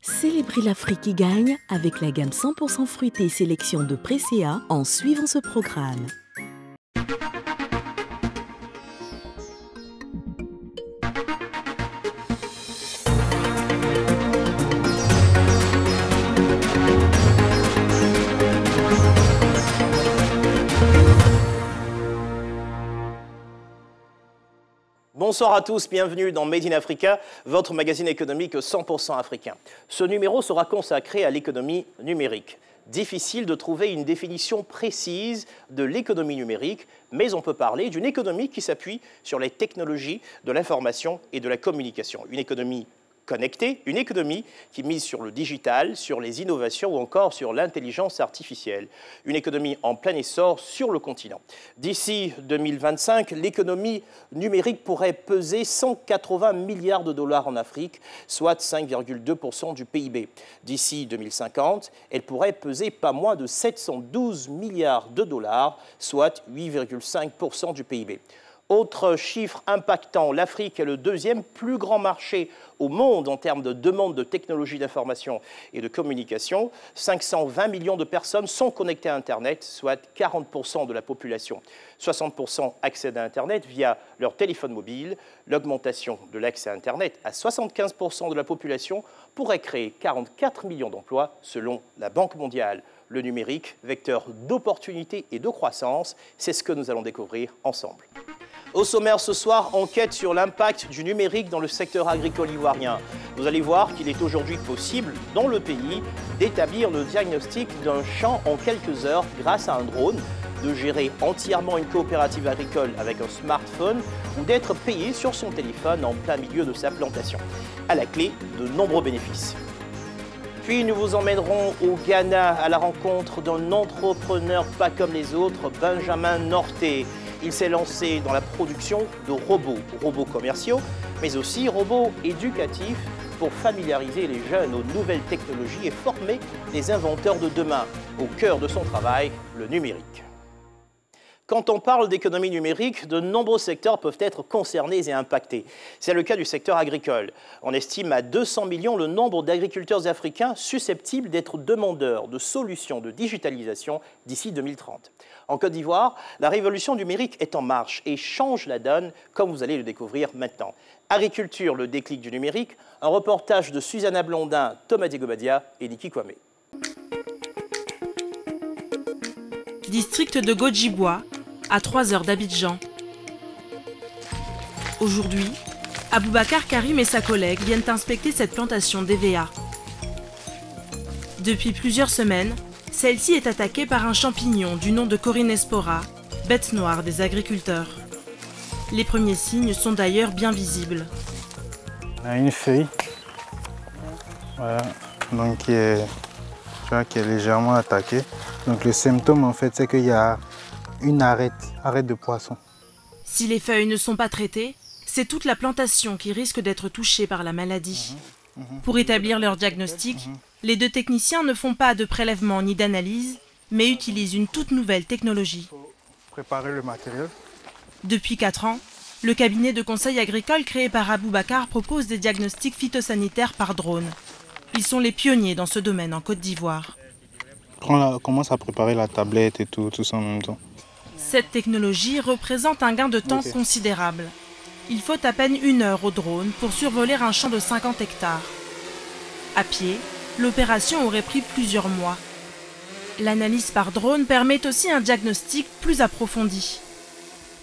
Célébrez l'Afrique qui gagne avec la gamme 100% fruitée sélection de Presea en suivant ce programme. Bonsoir à tous, bienvenue dans Made in Africa, votre magazine économique 100% africain. Ce numéro sera consacré à l'économie numérique. Difficile de trouver une définition précise de l'économie numérique, mais on peut parler d'une économie qui s'appuie sur les technologies de l'information et de la communication. Une économie connectée, une économie qui mise sur le digital, sur les innovations ou encore sur l'intelligence artificielle. Une économie en plein essor sur le continent. D'ici 2025, l'économie numérique pourrait peser 180 milliards de dollars en Afrique, soit 5,2% du PIB. D'ici 2050, elle pourrait peser pas moins de 712 milliards de dollars, soit 8,5% du PIB. Autre chiffre impactant, l'Afrique est le deuxième plus grand marché au monde en termes de demande de technologies d'information et de communication. 520 millions de personnes sont connectées à Internet, soit 40% de la population. 60% accèdent à Internet via leur téléphone mobile. L'augmentation de l'accès à Internet à 75% de la population pourrait créer 44 millions d'emplois selon la Banque mondiale. Le numérique, vecteur d'opportunités et de croissance, c'est ce que nous allons découvrir ensemble. Au sommaire ce soir, enquête sur l'impact du numérique dans le secteur agricole ivoirien. Vous allez voir qu'il est aujourd'hui possible, dans le pays, d'établir le diagnostic d'un champ en quelques heures grâce à un drone, de gérer entièrement une coopérative agricole avec un smartphone ou d'être payé sur son téléphone en plein milieu de sa plantation. À la clé, de nombreux bénéfices. Puis nous vous emmènerons au Ghana à la rencontre d'un entrepreneur pas comme les autres, Benjamin Norté. Il s'est lancé dans la production de robots commerciaux, mais aussi robots éducatifs pour familiariser les jeunes aux nouvelles technologies et former les inventeurs de demain. Au cœur de son travail, le numérique. Quand on parle d'économie numérique, de nombreux secteurs peuvent être concernés et impactés. C'est le cas du secteur agricole. On estime à 200 millions le nombre d'agriculteurs africains susceptibles d'être demandeurs de solutions de digitalisation d'ici 2030. En Côte d'Ivoire, la révolution numérique est en marche et change la donne, comme vous allez le découvrir maintenant. Agriculture, le déclic du numérique, un reportage de Susanna Blondin, Thomas Diegobadia et Niki Kwame. District de Godjibois, à 3 heures d'Abidjan. Aujourd'hui, Aboubacar Karim et sa collègue viennent inspecter cette plantation d'EVA. Depuis plusieurs semaines, celle-ci est attaquée par un champignon du nom de Corynesporas, bête noire des agriculteurs. Les premiers signes sont d'ailleurs bien visibles. On a une feuille, voilà, donc qui est légèrement attaquée. Donc le symptôme en fait c'est qu'il y a une arête de poisson. Si les feuilles ne sont pas traitées, c'est toute la plantation qui risque d'être touchée par la maladie. Pour établir leur diagnostic, les deux techniciens ne font pas de prélèvement ni d'analyse, mais utilisent une toute nouvelle technologie. Préparer le matériel. Depuis 4 ans, le cabinet de conseil agricole créé par Aboubacar propose des diagnostics phytosanitaires par drone. Ils sont les pionniers dans ce domaine en Côte d'Ivoire. On commence à préparer la tablette et tout ça en même temps. Cette technologie représente un gain de temps considérable. Il faut à peine 1 heure au drone pour survoler un champ de 50 hectares. À pied, l'opération aurait pris plusieurs mois. L'analyse par drone permet aussi un diagnostic plus approfondi.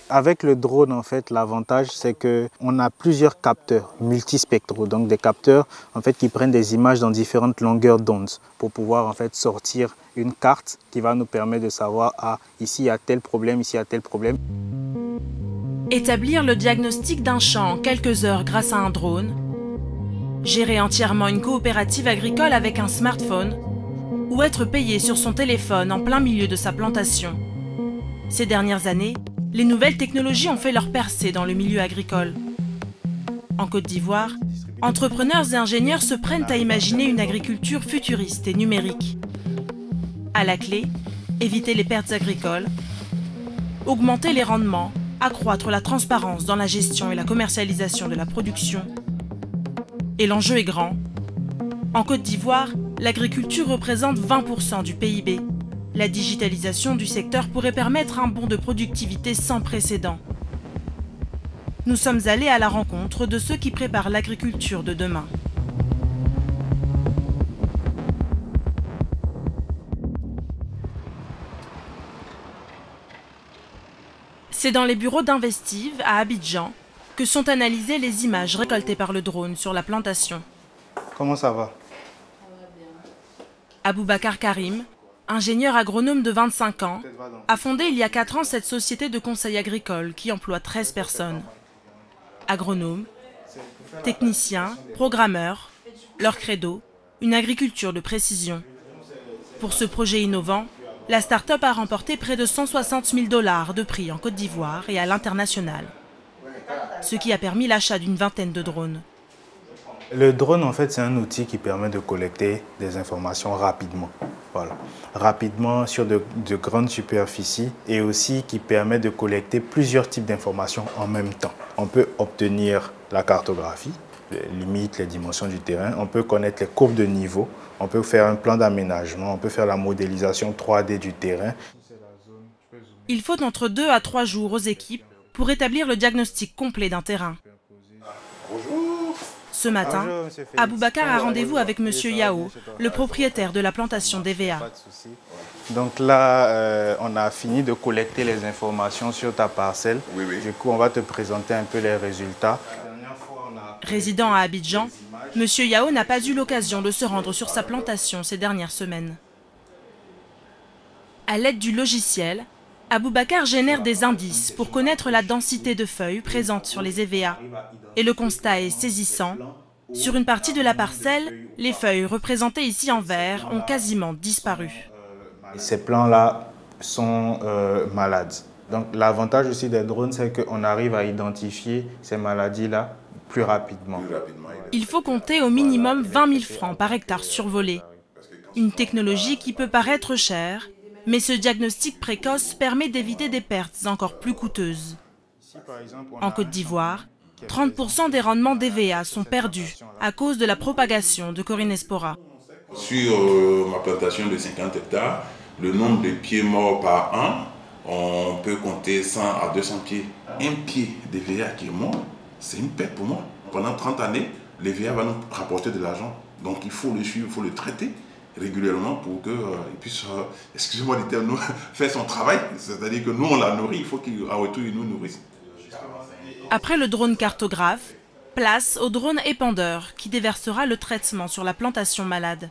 Avec le drone, en fait, l'avantage, c'est qu'on a plusieurs capteurs multispectraux, donc des capteurs en fait, qui prennent des images dans différentes longueurs d'onde pour pouvoir en fait, sortir une carte qui va nous permettre de savoir « Ah, ici il y a tel problème, ici il y a tel problème ». Établir le diagnostic d'un champ en quelques heures grâce à un drone, gérer entièrement une coopérative agricole avec un smartphone ou être payé sur son téléphone en plein milieu de sa plantation. Ces dernières années, les nouvelles technologies ont fait leur percée dans le milieu agricole. En Côte d'Ivoire, entrepreneurs et ingénieurs se prennent à imaginer une agriculture futuriste et numérique. À la clé, éviter les pertes agricoles, augmenter les rendements, accroître la transparence dans la gestion et la commercialisation de la production. Et l'enjeu est grand, En Côte d'Ivoire, l'agriculture représente 20% du PIB. La digitalisation du secteur pourrait permettre un bond de productivité sans précédent. Nous sommes allés à la rencontre de ceux qui préparent l'agriculture de demain. C'est dans les bureaux d'Investive, à Abidjan, que sont analysées les images récoltées par le drone sur la plantation. Comment ça va? Aboubacar Karim, ingénieur agronome de 25 ans, a fondé il y a 4 ans cette société de conseil agricole qui emploie 13 personnes. Agronomes, techniciens, programmeurs, leur credo, une agriculture de précision. Pour ce projet innovant, la start-up a remporté près de 160 000 $ de prix en Côte d'Ivoire et à l'international, ce qui a permis l'achat d'une vingtaine de drones. Le drone, en fait, c'est un outil qui permet de collecter des informations rapidement. Voilà. Rapidement sur de grandes superficies et aussi qui permet de collecter plusieurs types d'informations en même temps. On peut obtenir la cartographie, les limites, les dimensions du terrain, on peut connaître les courbes de niveau, on peut faire un plan d'aménagement, on peut faire la modélisation 3D du terrain. Il faut entre 2 à 3 jours aux équipes pour établir le diagnostic complet d'un terrain. Bonjour. Ce matin, Aboubacar a rendez-vous avec M. Yao, le propriétaire de la plantation d'EVA. Donc là, on a fini de collecter les informations sur ta parcelle. Oui, oui. Du coup, on va te présenter un peu les résultats. Résident à Abidjan, M. Yao n'a pas eu l'occasion de se rendre sur sa plantation ces dernières semaines. À l'aide du logiciel, Aboubacar génère des indices pour connaître la densité de feuilles présentes sur les EVA. Et le constat est saisissant. Sur une partie de la parcelle, les feuilles représentées ici en vert ont quasiment disparu. Ces plants-là sont malades. Donc l'avantage aussi des drones, c'est qu'on arrive à identifier ces maladies-là plus rapidement. Il faut compter au minimum 20 000 francs par hectare survolé. Une technologie qui peut paraître chère, mais ce diagnostic précoce permet d'éviter des pertes encore plus coûteuses. En Côte d'Ivoire, 30% des rendements d'EVA sont perdus à cause de la propagation de Corynespora. Sur ma plantation de 50 hectares, le nombre de pieds morts par an, on peut compter 100 à 200 pieds. Un pied d'EVA qui est mort, c'est une perte pour moi. Pendant 30 années, l'EVA va nous rapporter de l'argent. Donc il faut le suivre, il faut le traiter régulièrement pour qu'il puisse, excusez-moi du terme, faire son travail. C'est-à-dire que nous, on la nourrit, il faut qu'en retour, il nous nourrisse. Après le drone cartographe, place au drone épandeur qui déversera le traitement sur la plantation malade.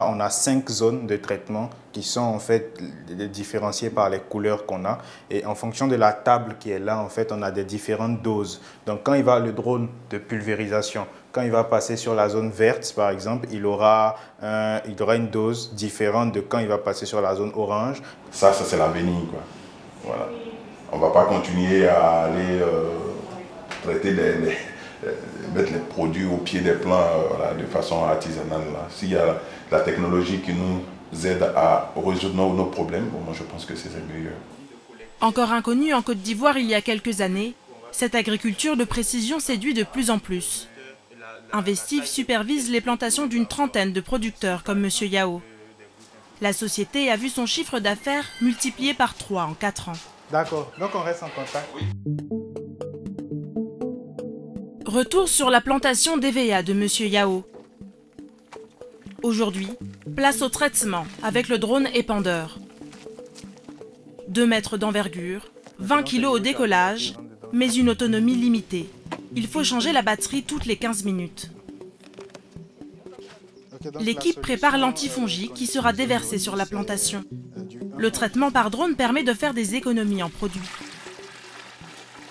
On a 5 zones de traitement qui sont en fait différenciées par les couleurs qu'on a. Et en fonction de la table qui est là, en fait, on a des différentes doses. Donc quand il va le drone de pulvérisation, quand il va passer sur la zone verte, par exemple, il aura une dose différente de quand il va passer sur la zone orange. Ça c'est l'avenir, quoi. Voilà. On ne va pas continuer à aller traiter mettre les produits au pied des plants voilà, de façon artisanale. S'il y a la technologie qui nous aide à résoudre nos problèmes, bon, moi je pense que c'est mieux. Encore inconnue en Côte d'Ivoire il y a quelques années, cette agriculture de précision séduit de plus en plus. Investive supervise les plantations d'une trentaine de producteurs comme M. Yao. La société a vu son chiffre d'affaires multiplié par 3 en 4 ans. D'accord, donc on reste en contact. Oui. Retour sur la plantation d'EVA de M. Yao. Aujourd'hui, place au traitement avec le drone épandeur. 2 mètres d'envergure, 20 kg au décollage, mais une autonomie limitée. Il faut changer la batterie toutes les 15 minutes. L'équipe prépare l'antifongique qui sera déversé sur la plantation. Le traitement par drone permet de faire des économies en produits.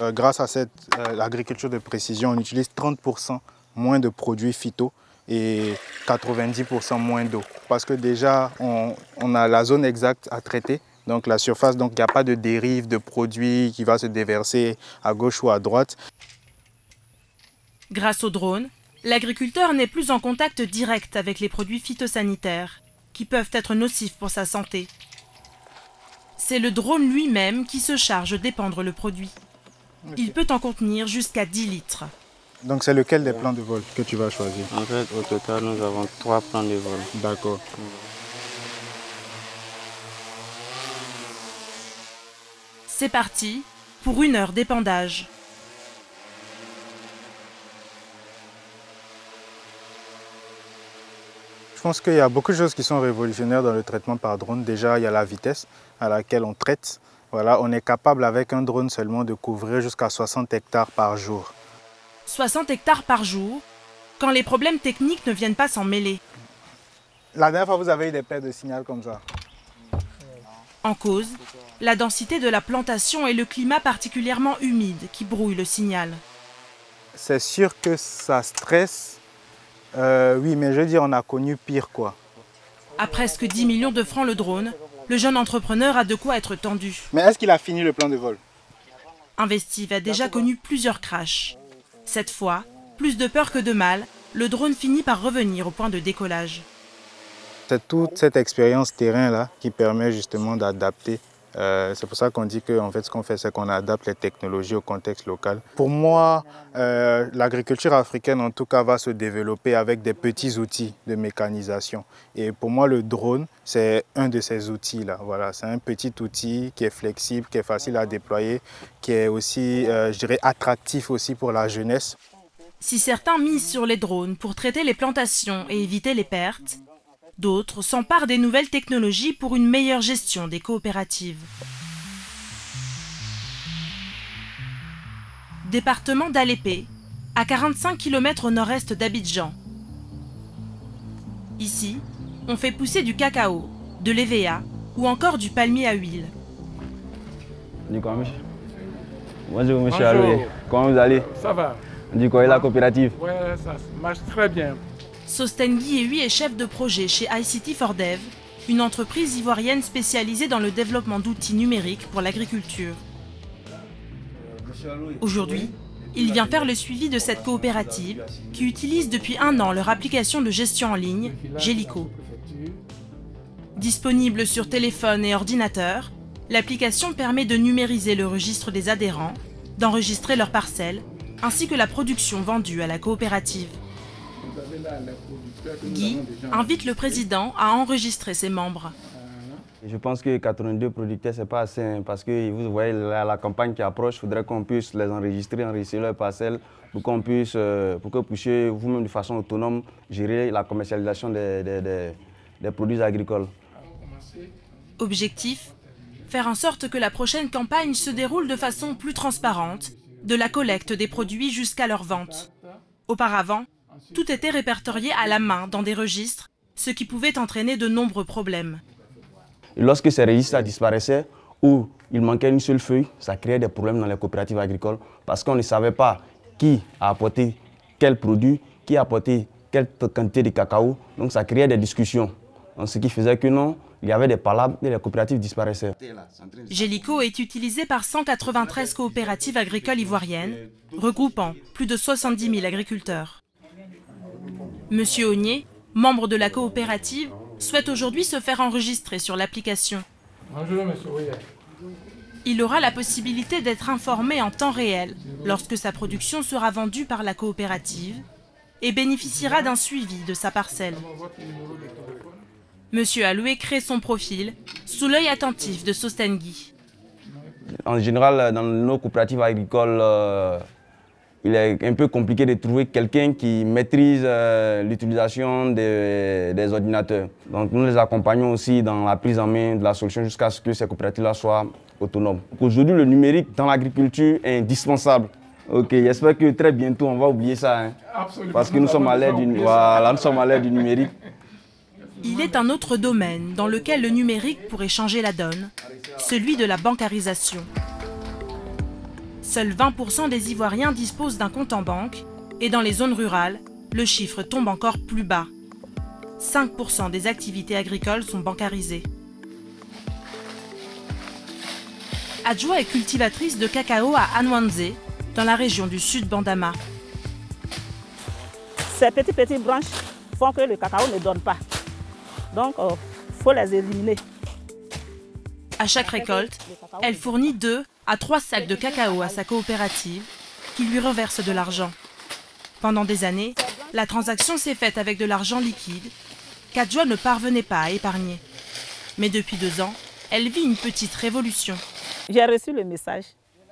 Grâce à cette agriculture de précision, on utilise 30% moins de produits phyto et 90% moins d'eau. Parce que déjà, on a la zone exacte à traiter, donc la surface, donc il n'y a pas de dérive de produits qui va se déverser à gauche ou à droite. Grâce au drone, l'agriculteur n'est plus en contact direct avec les produits phytosanitaires, qui peuvent être nocifs pour sa santé. C'est le drone lui-même qui se charge d'épandre le produit. Il peut en contenir jusqu'à 10 litres. Donc c'est lequel des plans de vol que tu vas choisir? En fait, au total, nous avons 3 plans de vol. D'accord. C'est parti pour 1 heure d'épandage. Je pense qu'il y a beaucoup de choses qui sont révolutionnaires dans le traitement par drone. Déjà, il y a la vitesse à laquelle on traite. Voilà, on est capable avec un drone seulement de couvrir jusqu'à 60 hectares par jour. 60 hectares par jour, quand les problèmes techniques ne viennent pas s'en mêler. La dernière fois, vous avez eu des pertes de signal comme ça? En cause, la densité de la plantation et le climat particulièrement humide qui brouillent le signal. C'est sûr que ça stresse. Oui, mais je veux dire, on a connu pire, quoi. À presque 10 millions de francs le drone, le jeune entrepreneur a de quoi être tendu. Mais est-ce qu'il a fini le plan de vol? Investive a déjà connu plusieurs crashs. Cette fois, plus de peur que de mal, le drone finit par revenir au point de décollage. C'est toute cette expérience terrain-là qui permet justement d'adapter. C'est pour ça qu'on dit que en fait, ce qu'on fait, c'est qu'on adapte les technologies au contexte local. Pour moi, l'agriculture africaine, en tout cas, va se développer avec des petits outils de mécanisation. Et pour moi, le drone, c'est un de ces outils-là. Voilà, c'est un petit outil qui est flexible, qui est facile à déployer, qui est aussi, je dirais, attractif aussi pour la jeunesse. Si certains misent sur les drones pour traiter les plantations et éviter les pertes, d'autres s'emparent des nouvelles technologies pour une meilleure gestion des coopératives. Département d'Alépé, à 45 km au nord-est d'Abidjan. Ici, on fait pousser du cacao, de l'EVA ou encore du palmier à huile. Bonjour monsieur Aloué, comment vous allez? Ça va. Du coup, et la coopérative? Oui, ça marche très bien. Sostengui Ehui est chef de projet chez ICT4Dev, une entreprise ivoirienne spécialisée dans le développement d'outils numériques pour l'agriculture. Aujourd'hui, il vient faire le suivi de cette coopérative qui utilise depuis 1 an leur application de gestion en ligne, Gélico. Disponible sur téléphone et ordinateur, l'application permet de numériser le registre des adhérents, d'enregistrer leurs parcelles, ainsi que la production vendue à la coopérative. Guy invite le président à enregistrer ses membres. Je pense que 82 producteurs, ce n'est pas assez, hein, parce que vous voyez la campagne qui approche, il faudrait qu'on puisse les enregistrer leurs parcelles, pour qu'on puisse, pour que vous puissiez vous-même de façon autonome gérer la commercialisation des produits agricoles. Objectif, faire en sorte que la prochaine campagne se déroule de façon plus transparente, de la collecte des produits jusqu'à leur vente. Auparavant, tout était répertorié à la main dans des registres, ce qui pouvait entraîner de nombreux problèmes. Et lorsque ces registres disparaissaient ou il manquait une seule feuille, ça créait des problèmes dans les coopératives agricoles parce qu'on ne savait pas qui a apporté quel produit, qui a apporté quelle quantité de cacao. Donc ça créait des discussions. Donc, ce qui faisait que non, il y avait des palabres et les coopératives disparaissaient. Gélico est utilisé par 193 coopératives agricoles ivoiriennes, regroupant plus de 70 000 agriculteurs. Monsieur Ognier, membre de la coopérative, souhaite aujourd'hui se faire enregistrer sur l'application. Bonjour, monsieur. Il aura la possibilité d'être informé en temps réel lorsque sa production sera vendue par la coopérative et bénéficiera d'un suivi de sa parcelle. Monsieur Aloué crée son profil sous l'œil attentif de Sostengui. En général, dans nos coopératives agricoles, il est un peu compliqué de trouver quelqu'un qui maîtrise l'utilisation des ordinateurs. Donc nous les accompagnons aussi dans la prise en main de la solution jusqu'à ce que ces coopératives-là soient autonomes. Aujourd'hui, le numérique dans l'agriculture est indispensable. Ok, j'espère que très bientôt on va oublier ça. Hein, parce que nous sommes à l'ère du numérique. Il est un autre domaine dans lequel le numérique pourrait changer la donne, celui de la bancarisation. Seuls 20% des Ivoiriens disposent d'un compte en banque et dans les zones rurales, le chiffre tombe encore plus bas. 5% des activités agricoles sont bancarisées. Adjoa est cultivatrice de cacao à Anwanze, dans la région du sud Bandama. Ces petites branches font que le cacao ne donne pas. Donc, il faut les éliminer. À chaque récolte, elle fournit 2 à 3 sacs de cacao à sa coopérative, qui lui reverse de l'argent. Pendant des années, la transaction s'est faite avec de l'argent liquide qu'Adjoa ne parvenait pas à épargner. Mais depuis 2 ans, elle vit une petite révolution. J'ai reçu le message.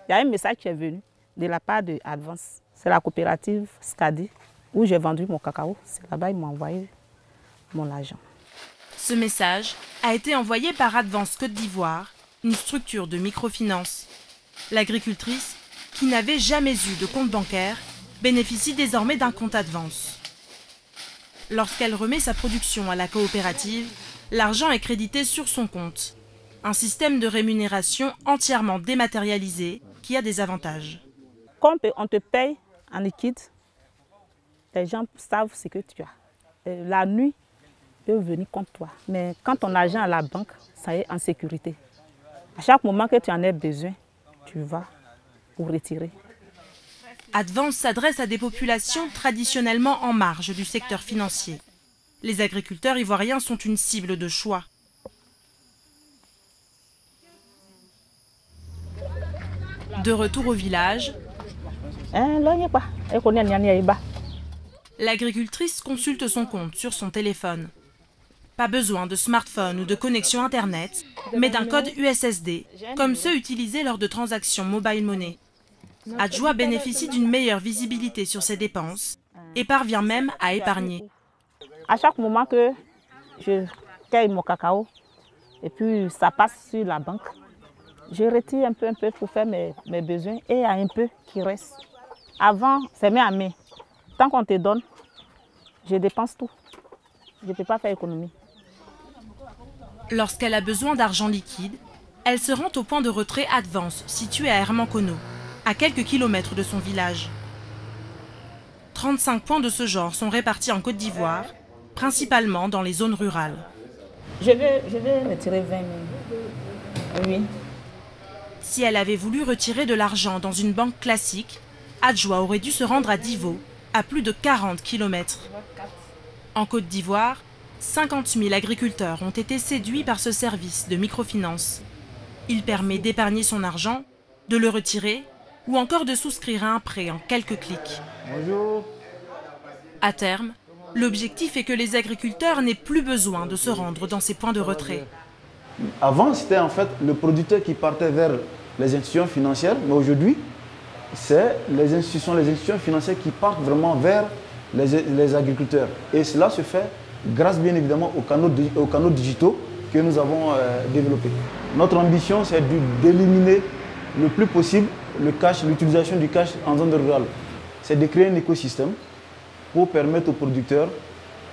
Il y a un message qui est venu de la part de Advance. C'est la coopérative Skadi où j'ai vendu mon cacao. C'est là-bas qu'ils m'ont envoyé mon argent. Ce message a été envoyé par Advance Côte d'Ivoire, une structure de microfinance. L'agricultrice, qui n'avait jamais eu de compte bancaire, bénéficie désormais d'un compte Advance. Lorsqu'elle remet sa production à la coopérative, l'argent est crédité sur son compte. Un système de rémunération entièrement dématérialisé qui a des avantages. Quand on te paye en liquide, les gens savent ce que tu as. La nuit, ils peuvent venir contre toi. Mais quand ton argent à la banque, ça est en sécurité. À chaque moment que tu en as besoin, tu vas pour retirer. Advance s'adresse à des populations traditionnellement en marge du secteur financier. Les agriculteurs ivoiriens sont une cible de choix. De retour au village, l'agricultrice consulte son compte sur son téléphone. Pas besoin de smartphone ou de connexion Internet, mais d'un code USSD, comme ceux utilisés lors de transactions mobile money. Adjoa bénéficie d'une meilleure visibilité sur ses dépenses et parvient même à épargner. À chaque moment que je cueille mon cacao et puis ça passe sur la banque, je retire un peu pour faire mes besoins et il y a un peu qui reste. Avant, c'est main à main. Tant qu'on te donne, je dépense tout. Je ne peux pas faire économie. Lorsqu'elle a besoin d'argent liquide, elle se rend au point de retrait Advance, situé à Hermankono, à quelques kilomètres de son village. 35 points de ce genre sont répartis en Côte d'Ivoire, principalement dans les zones rurales. Je vais retirer 20 000. Oui. Si elle avait voulu retirer de l'argent dans une banque classique, Adjoa aurait dû se rendre à Divo, à plus de 40 km. En Côte d'Ivoire, 50 000 agriculteurs ont été séduits par ce service de microfinance. Il permet d'épargner son argent, de le retirer ou encore de souscrire à un prêt en quelques clics. Bonjour. À terme, l'objectif est que les agriculteurs n'aient plus besoin de se rendre dans ces points de retrait. Avant, c'était en fait le producteur qui partait vers les institutions financières, mais aujourd'hui, c'est les institutions financières qui partent vraiment vers les agriculteurs. Et cela se fait grâce bien évidemment aux canaux digitaux que nous avons développés. Notre ambition, c'est d'éliminer le plus possible l'utilisation du cash en zone rurale. C'est de créer un écosystème pour permettre aux producteurs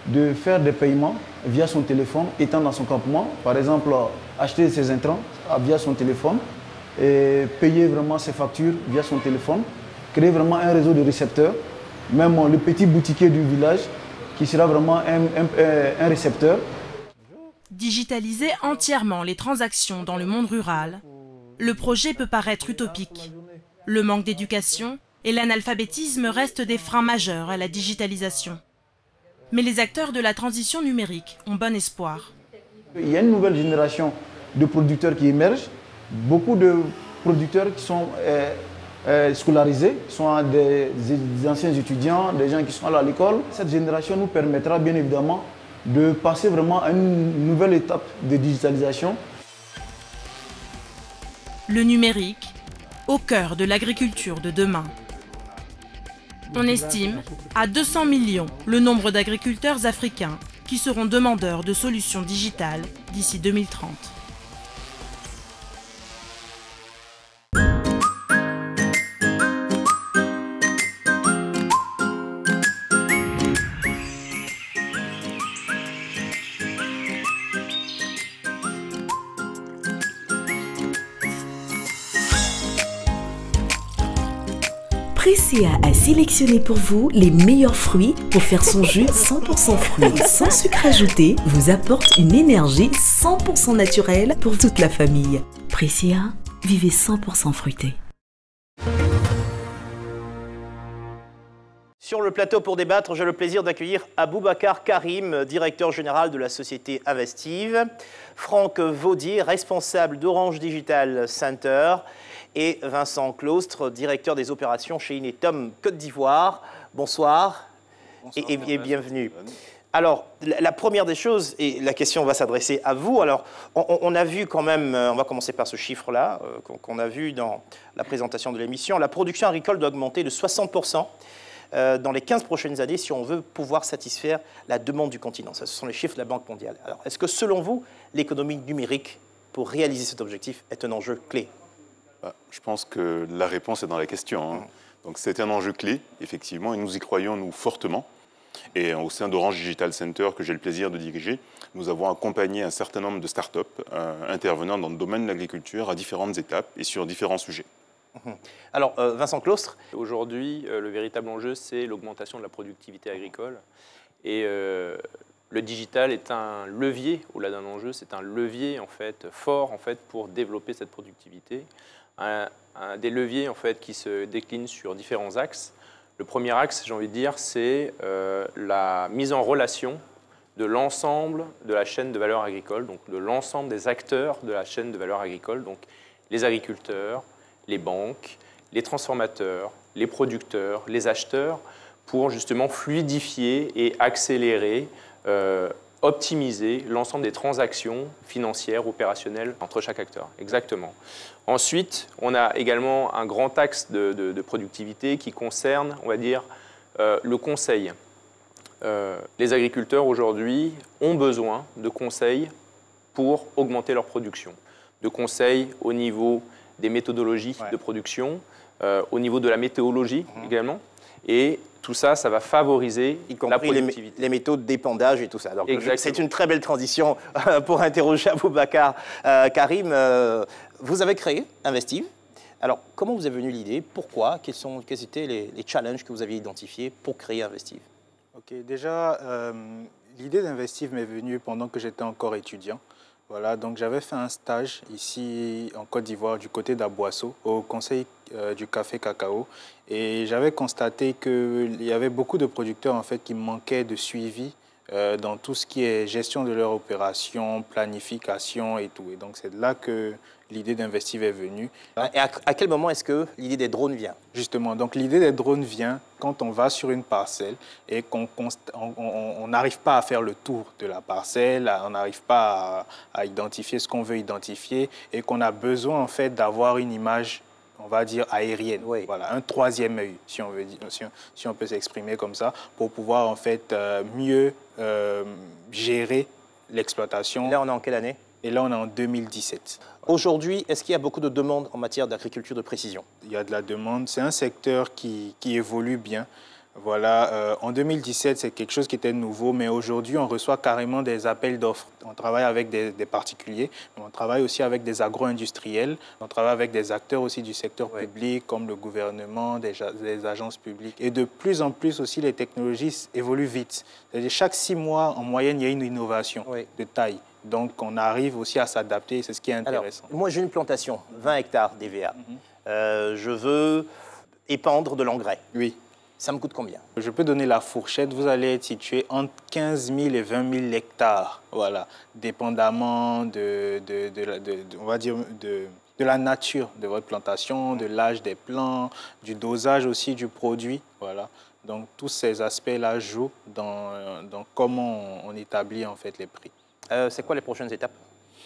de faire des paiements via son téléphone, étant dans son campement. Par exemple, acheter ses intrants via son téléphone et payer vraiment ses factures via son téléphone. Créer vraiment un réseau de récepteurs. Même le petit boutiquier du village qui sera vraiment un récepteur. Digitaliser entièrement les transactions dans le monde rural, le projet peut paraître utopique. Le manque d'éducation et l'analphabétisme restent des freins majeurs à la digitalisation. Mais les acteurs de la transition numérique ont bon espoir. Il y a une nouvelle génération de producteurs qui émergent. Beaucoup de producteurs qui sont scolarisés, sont des anciens étudiants, des gens qui sont à l'école. Cette génération nous permettra bien évidemment de passer vraiment à une nouvelle étape de digitalisation. Le numérique, au cœur de l'agriculture de demain. On estime à 200 millions le nombre d'agriculteurs africains qui seront demandeurs de solutions digitales d'ici 2030. Pressia a sélectionné pour vous les meilleurs fruits pour faire son jus 100% fruits, sans sucre ajouté, vous apporte une énergie 100% naturelle pour toute la famille. Pressia, vivez 100% fruité. Sur le plateau pour débattre, j'ai le plaisir d'accueillir Aboubacar Karim, directeur général de la société Investive, Franck Vaudier, responsable d'Orange Digital Center, et Vincent Claustre, directeur des opérations chez Inetom Côte d'Ivoire. Bonsoir, Bonsoir et bienvenue. Alors, la première des choses, et la question va s'adresser à vous, alors on a vu quand même, on va commencer par ce chiffre-là, qu'on a vu dans la présentation de l'émission, la production agricole doit augmenter de 60% dans les 15 prochaines années si on veut pouvoir satisfaire la demande du continent. Ce sont les chiffres de la Banque mondiale. Alors, est-ce que selon vous, l'économie numérique, pour réaliser cet objectif, est un enjeu clé? Je pense que la réponse est dans la question. Donc c'est un enjeu clé, effectivement, et nous y croyons, nous, fortement. Et au sein d'Orange Digital Center, que j'ai le plaisir de diriger, nous avons accompagné un certain nombre de start-up intervenant dans le domaine de l'agriculture à différentes étapes et sur différents sujets. Alors, Vincent Claustre. Aujourd'hui, le véritable enjeu, c'est l'augmentation de la productivité agricole. Et le digital est un levier, au-delà d'un enjeu, c'est un levier en fait, fort en fait, pour développer cette productivité. Un des leviers en fait, qui se décline sur différents axes. Le premier axe, j'ai envie de dire, c'est la mise en relation de l'ensemble de la chaîne de valeur agricole, donc de l'ensemble des acteurs de la chaîne de valeur agricole, donc les agriculteurs, les banques, les transformateurs, les producteurs, les acheteurs, pour justement fluidifier et accélérer, optimiser l'ensemble des transactions financières, opérationnelles entre chaque acteur. Exactement. Ensuite, on a également un grand axe de productivité qui concerne, on va dire, le conseil. Les agriculteurs aujourd'hui ont besoin de conseils pour augmenter leur production. De conseils au niveau des méthodologies de production, au niveau de la météorologie également. Et tout ça, ça va favoriser la productivité. Les méthodes d'épandage et tout ça. C'est une très belle transition pour interroger Aboubacar Karim. Vous avez créé Investive. Alors, comment vous est venue l'idée? Pourquoi? Quels étaient les challenges que vous aviez identifiés pour créer Investive? Ok, déjà, l'idée d'Investive m'est venue pendant que j'étais encore étudiant. Voilà, donc j'avais fait un stage ici en Côte d'Ivoire, du côté d'Aboisseau, au Conseil du café cacao. Et j'avais constaté qu'il y avait beaucoup de producteurs en fait, qui manquaient de suivi dans tout ce qui est gestion de leur opération, planification et tout. Et donc c'est de là que l'idée d'Investive est venue. Et à quel moment est-ce que l'idée des drones vient? Justement, donc l'idée des drones vient quand on va sur une parcelle et qu'on n'arrive pas à faire le tour de la parcelle, on n'arrive pas à identifier ce qu'on veut identifier et qu'on a besoin en fait d'avoir une image, on va dire, aérienne. Oui. Voilà, un troisième œil, si on veut dire, si on peut s'exprimer comme ça, pour pouvoir en fait mieux gérer l'exploitation. Là, on est en quelle année? Et là, on est en 2017. Aujourd'hui, est-ce qu'il y a beaucoup de demandes en matière d'agriculture de précision? Il y a de la demande. C'est un secteur qui évolue bien. Voilà, en 2017, c'est quelque chose qui était nouveau, mais aujourd'hui, on reçoit carrément des appels d'offres. On travaille avec des particuliers, mais on travaille aussi avec des agro-industriels, on travaille avec des acteurs aussi du secteur public, comme le gouvernement, des agences publiques. Et de plus en plus aussi, les technologies évoluent vite. C'est-à-dire, chaque 6 mois, en moyenne, il y a une innovation de taille. Donc, on arrive aussi à s'adapter, c'est ce qui est intéressant. Alors, moi, j'ai une plantation, 20 hectares d'EVA. Je veux épandre de l'engrais. Oui. Ça me coûte combien? Je peux donner la fourchette. Vous allez être situé entre 15 000 et 20 000 hectares, voilà, dépendamment on va dire de la nature de votre plantation, de l'âge des plants, du dosage aussi du produit, voilà. Donc, tous ces aspects-là jouent dans comment on établit en fait les prix. C'est quoi les prochaines étapes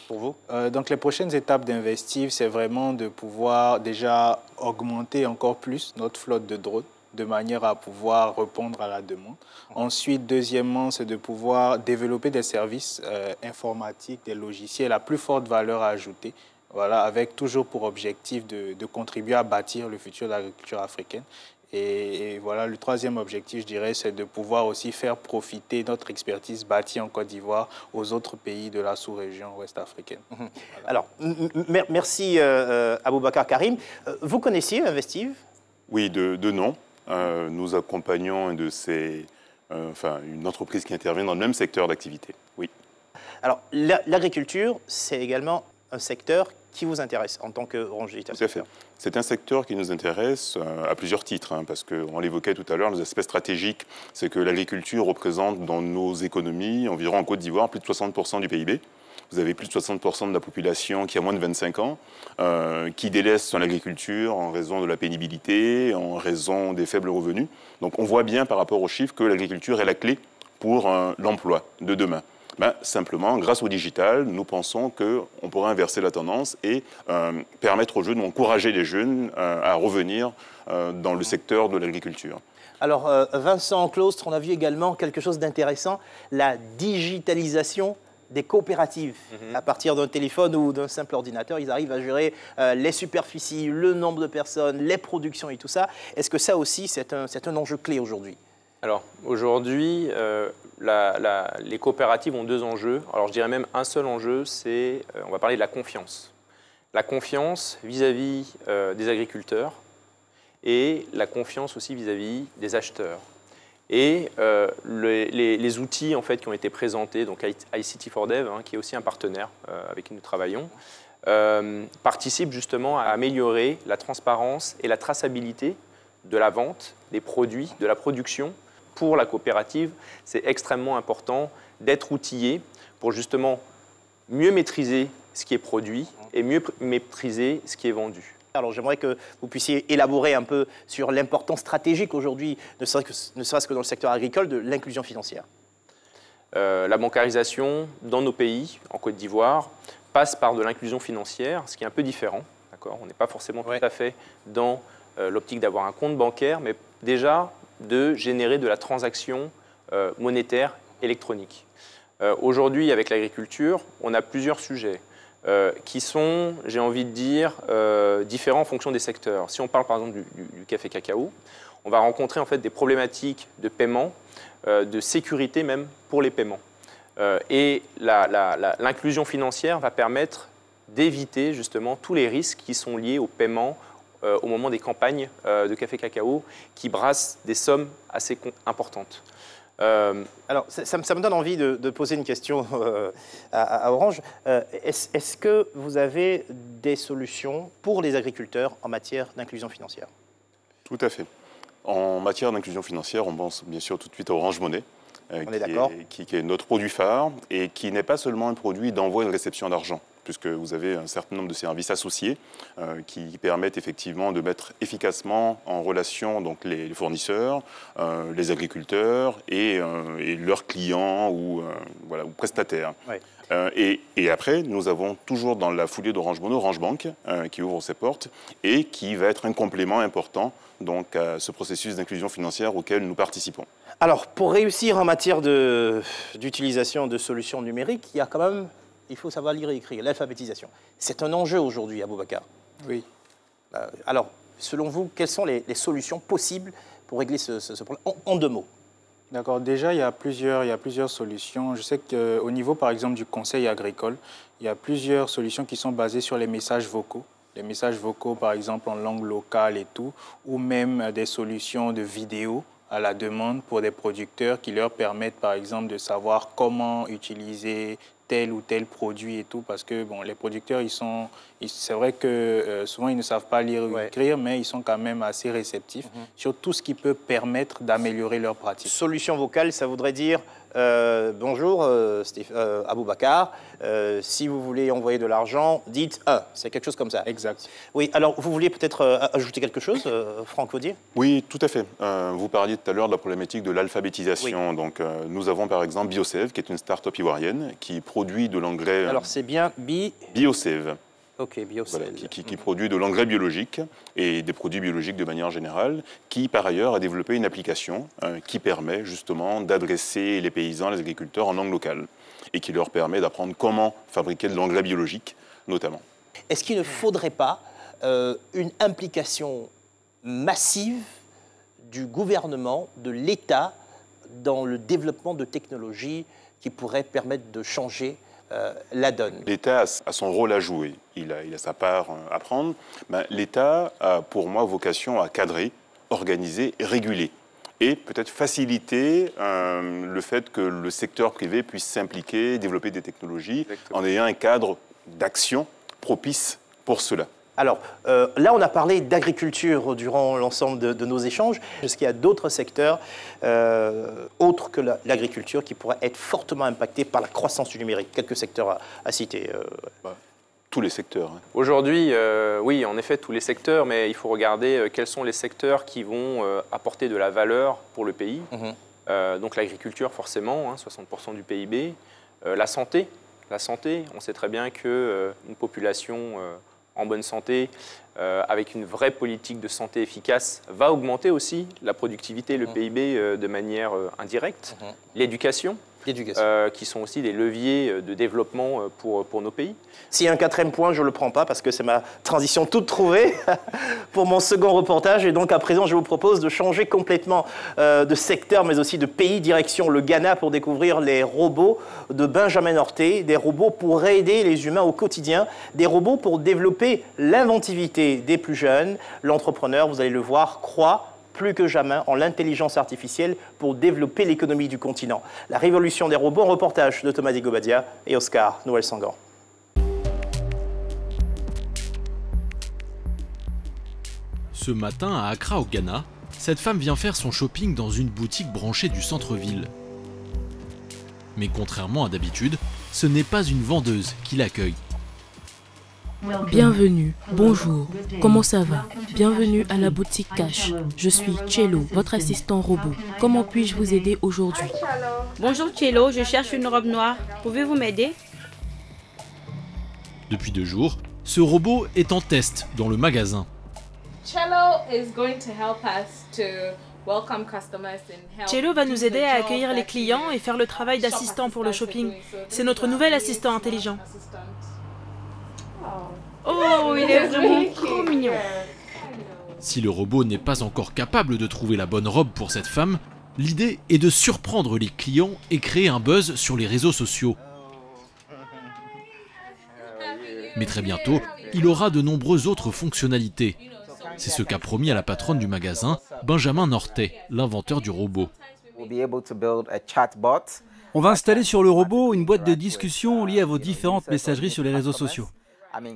pour vous? Donc, les prochaines étapes d'Investive, c'est vraiment de pouvoir déjà augmenter encore plus notre flotte de drones, de manière à pouvoir répondre à la demande. Ensuite, deuxièmement, c'est de pouvoir développer des services informatiques, des logiciels à plus forte valeur ajoutée, voilà, avec toujours pour objectif de contribuer à bâtir le futur de l'agriculture africaine. Et voilà, le troisième objectif, je dirais, c'est de pouvoir aussi faire profiter notre expertise bâtie en Côte d'Ivoire aux autres pays de la sous-région ouest africaine. Voilà. Alors, merci Aboubacar Karim. Vous connaissiez Investive? Oui, de nom. Nous accompagnons une entreprise qui intervient dans le même secteur d'activité, oui. Alors, l'agriculture, c'est également un secteur qui vous intéresse en tant qu'Orange Digital Center. Tout à fait. C'est un secteur qui nous intéresse à plusieurs titres, parce qu'on l'évoquait tout à l'heure, les aspects stratégiques, c'est que l'agriculture représente dans nos économies environ en Côte d'Ivoire plus de 60% du PIB. vous avez plus de 60% de la population qui a moins de 25 ans, qui délaisse son agriculture en raison de la pénibilité, en raison des faibles revenus. Donc on voit bien par rapport aux chiffres que l'agriculture est la clé pour l'emploi de demain. Simplement, grâce au digital, nous pensons qu'on pourrait inverser la tendance et permettre aux jeunes, encourager les jeunes à revenir dans le secteur de l'agriculture. Alors, Vincent Claustre, on a vu également quelque chose d'intéressant, la digitalisation des coopératives. À partir d'un téléphone ou d'un simple ordinateur, ils arrivent à gérer les superficies, le nombre de personnes, les productions et tout ça. Est-ce que ça aussi, c'est un enjeu clé aujourd'hui? Alors, aujourd'hui, les coopératives ont deux enjeux. Alors, je dirais même un seul enjeu, c'est, on va parler de la confiance. La confiance vis-à-vis des agriculteurs et la confiance aussi vis-à-vis des acheteurs. Et les outils en fait, qui ont été présentés, donc ICT4Dev, qui est aussi un partenaire avec qui nous travaillons, participent justement à améliorer la transparence et la traçabilité de la vente des produits, de la production. Pour la coopérative, c'est extrêmement important d'être outillé pour justement mieux maîtriser ce qui est produit et mieux maîtriser ce qui est vendu. Alors j'aimerais que vous puissiez élaborer un peu sur l'importance stratégique aujourd'hui, ne serait-ce que dans le secteur agricole, de l'inclusion financière. La bancarisation dans nos pays, en Côte d'Ivoire, passe par de l'inclusion financière, ce qui est un peu différent. On n'est pas forcément tout à fait dans l'optique d'avoir un compte bancaire, mais déjà de générer de la transaction monétaire électronique. Aujourd'hui, avec l'agriculture, on a plusieurs sujets qui sont, j'ai envie de dire, différents en fonction des secteurs. Si on parle par exemple du café-cacao, on va rencontrer en fait des problématiques de paiement, de sécurité même pour les paiements. Et l'inclusion financière va permettre d'éviter justement tous les risques qui sont liés au paiement au moment des campagnes de café-cacao qui brassent des sommes assez importantes. Alors, ça me donne envie de poser une question à Orange. Est-ce que vous avez des solutions pour les agriculteurs en matière d'inclusion financière? Tout à fait. En matière d'inclusion financière, on pense bien sûr tout de suite à Orange Money, qui est notre produit phare et qui n'est pas seulement un produit d'envoi et de réception d'argent, puisque vous avez un certain nombre de services associés qui permettent effectivement de mettre efficacement en relation donc, les fournisseurs, les agriculteurs et leurs clients ou prestataires. Ouais. Et après, nous avons toujours dans la foulée d'Orange Money, Orange Bank, qui ouvre ses portes et qui va être un complément important donc, à ce processus d'inclusion financière auquel nous participons. Alors, pour réussir en matière d'utilisation de solutions numériques, il y a quand même... Il faut savoir lire et écrire, l'alphabétisation. C'est un enjeu aujourd'hui, Aboubacar. Oui. Alors, selon vous, quelles sont les solutions possibles pour régler ce problème en deux mots? D'accord. Déjà, il y a plusieurs solutions. Je sais qu'au niveau, par exemple, du conseil agricole, il y a plusieurs solutions qui sont basées sur les messages vocaux. Les messages vocaux, par exemple, en langue locale et tout, ou même des solutions de vidéo à la demande pour des producteurs qui leur permettent, par exemple, de savoir comment utiliser tel ou tel produit et tout, parce que bon, les producteurs, c'est vrai que souvent, ils ne savent pas lire ou écrire, mais ils sont quand même assez réceptifs sur tout ce qui peut permettre d'améliorer leur pratique. Solution vocale, ça voudrait dire bonjour Aboubacar, si vous voulez envoyer de l'argent, dites « c'est quelque chose comme ça. Exact. Oui, alors vous vouliez peut-être ajouter quelque chose, Franck Audier? Oui, tout à fait. Vous parliez tout à l'heure de la problématique de l'alphabétisation. Oui. Donc, nous avons par exemple Biosev, qui est une start-up ivoirienne, qui produit de l'engrais... Alors c'est bien Biosev. Ok, Biosev. Voilà, qui produit de l'engrais biologique et des produits biologiques de manière générale, qui par ailleurs a développé une application qui permet justement d'adresser les paysans, les agriculteurs en langue locale et qui leur permet d'apprendre comment fabriquer de l'engrais biologique notamment. Est-ce qu'il ne faudrait pas une implication massive du gouvernement, de l'État, dans le développement de technologies qui pourraient permettre de changer la donne? L'État a son rôle à jouer, il a sa part à prendre. L'État a pour moi vocation à cadrer, organiser et réguler. Et peut-être faciliter le fait que le secteur privé puisse s'impliquer, développer des technologies en ayant un cadre d'action propice pour cela. Alors, là, on a parlé d'agriculture durant l'ensemble de nos échanges. Est-ce qu'il y a d'autres secteurs autres que l'agriculture qui pourraient être fortement impactés par la croissance du numérique? Quelques secteurs à citer. Tous les secteurs. Aujourd'hui, oui, en effet, tous les secteurs, mais il faut regarder quels sont les secteurs qui vont apporter de la valeur pour le pays. Donc l'agriculture, forcément, 60% du PIB. La santé, on sait très bien qu'une population en bonne santé, avec une vraie politique de santé efficace, va augmenter aussi la productivité, le PIB de manière indirecte. L'éducation, qui sont aussi des leviers de développement pour nos pays. S'il y a un quatrième point, je ne le prends pas parce que c'est ma transition toute trouvée pour mon second reportage. Et donc à présent, je vous propose de changer complètement de secteur, mais aussi de pays, direction le Ghana pour découvrir les robots de Benjamin Orté, des robots pour aider les humains au quotidien, des robots pour développer l'inventivité des plus jeunes. L'entrepreneur, vous allez le voir, croit plus que jamais en l'intelligence artificielle pour développer l'économie du continent. La révolution des robots, un reportage de Thomas Digobadia et Oscar Noël-Sangan. Ce matin, à Accra, au Ghana, cette femme vient faire son shopping dans une boutique branchée du centre-ville. Mais contrairement à d'habitude, ce n'est pas une vendeuse qui l'accueille. Bienvenue, bonjour, comment ça va? Bienvenue à la boutique Cash. Je suis Cello, votre assistant robot. Comment puis-je vous aider aujourd'hui? Bonjour Cello, je cherche une robe noire. Pouvez-vous m'aider? Depuis 2 jours, ce robot est en test dans le magasin. Cello va nous aider à accueillir les clients et faire le travail d'assistant pour le shopping. C'est notre nouvel assistant intelligent. Oh, il est vraiment trop mignon. Si le robot n'est pas encore capable de trouver la bonne robe pour cette femme, l'idée est de surprendre les clients et créer un buzz sur les réseaux sociaux. Mais très bientôt, il aura de nombreuses autres fonctionnalités. C'est ce qu'a promis à la patronne du magasin, Benjamin Norté, l'inventeur du robot. On va installer sur le robot une boîte de discussion liée à vos différentes messageries sur les réseaux sociaux.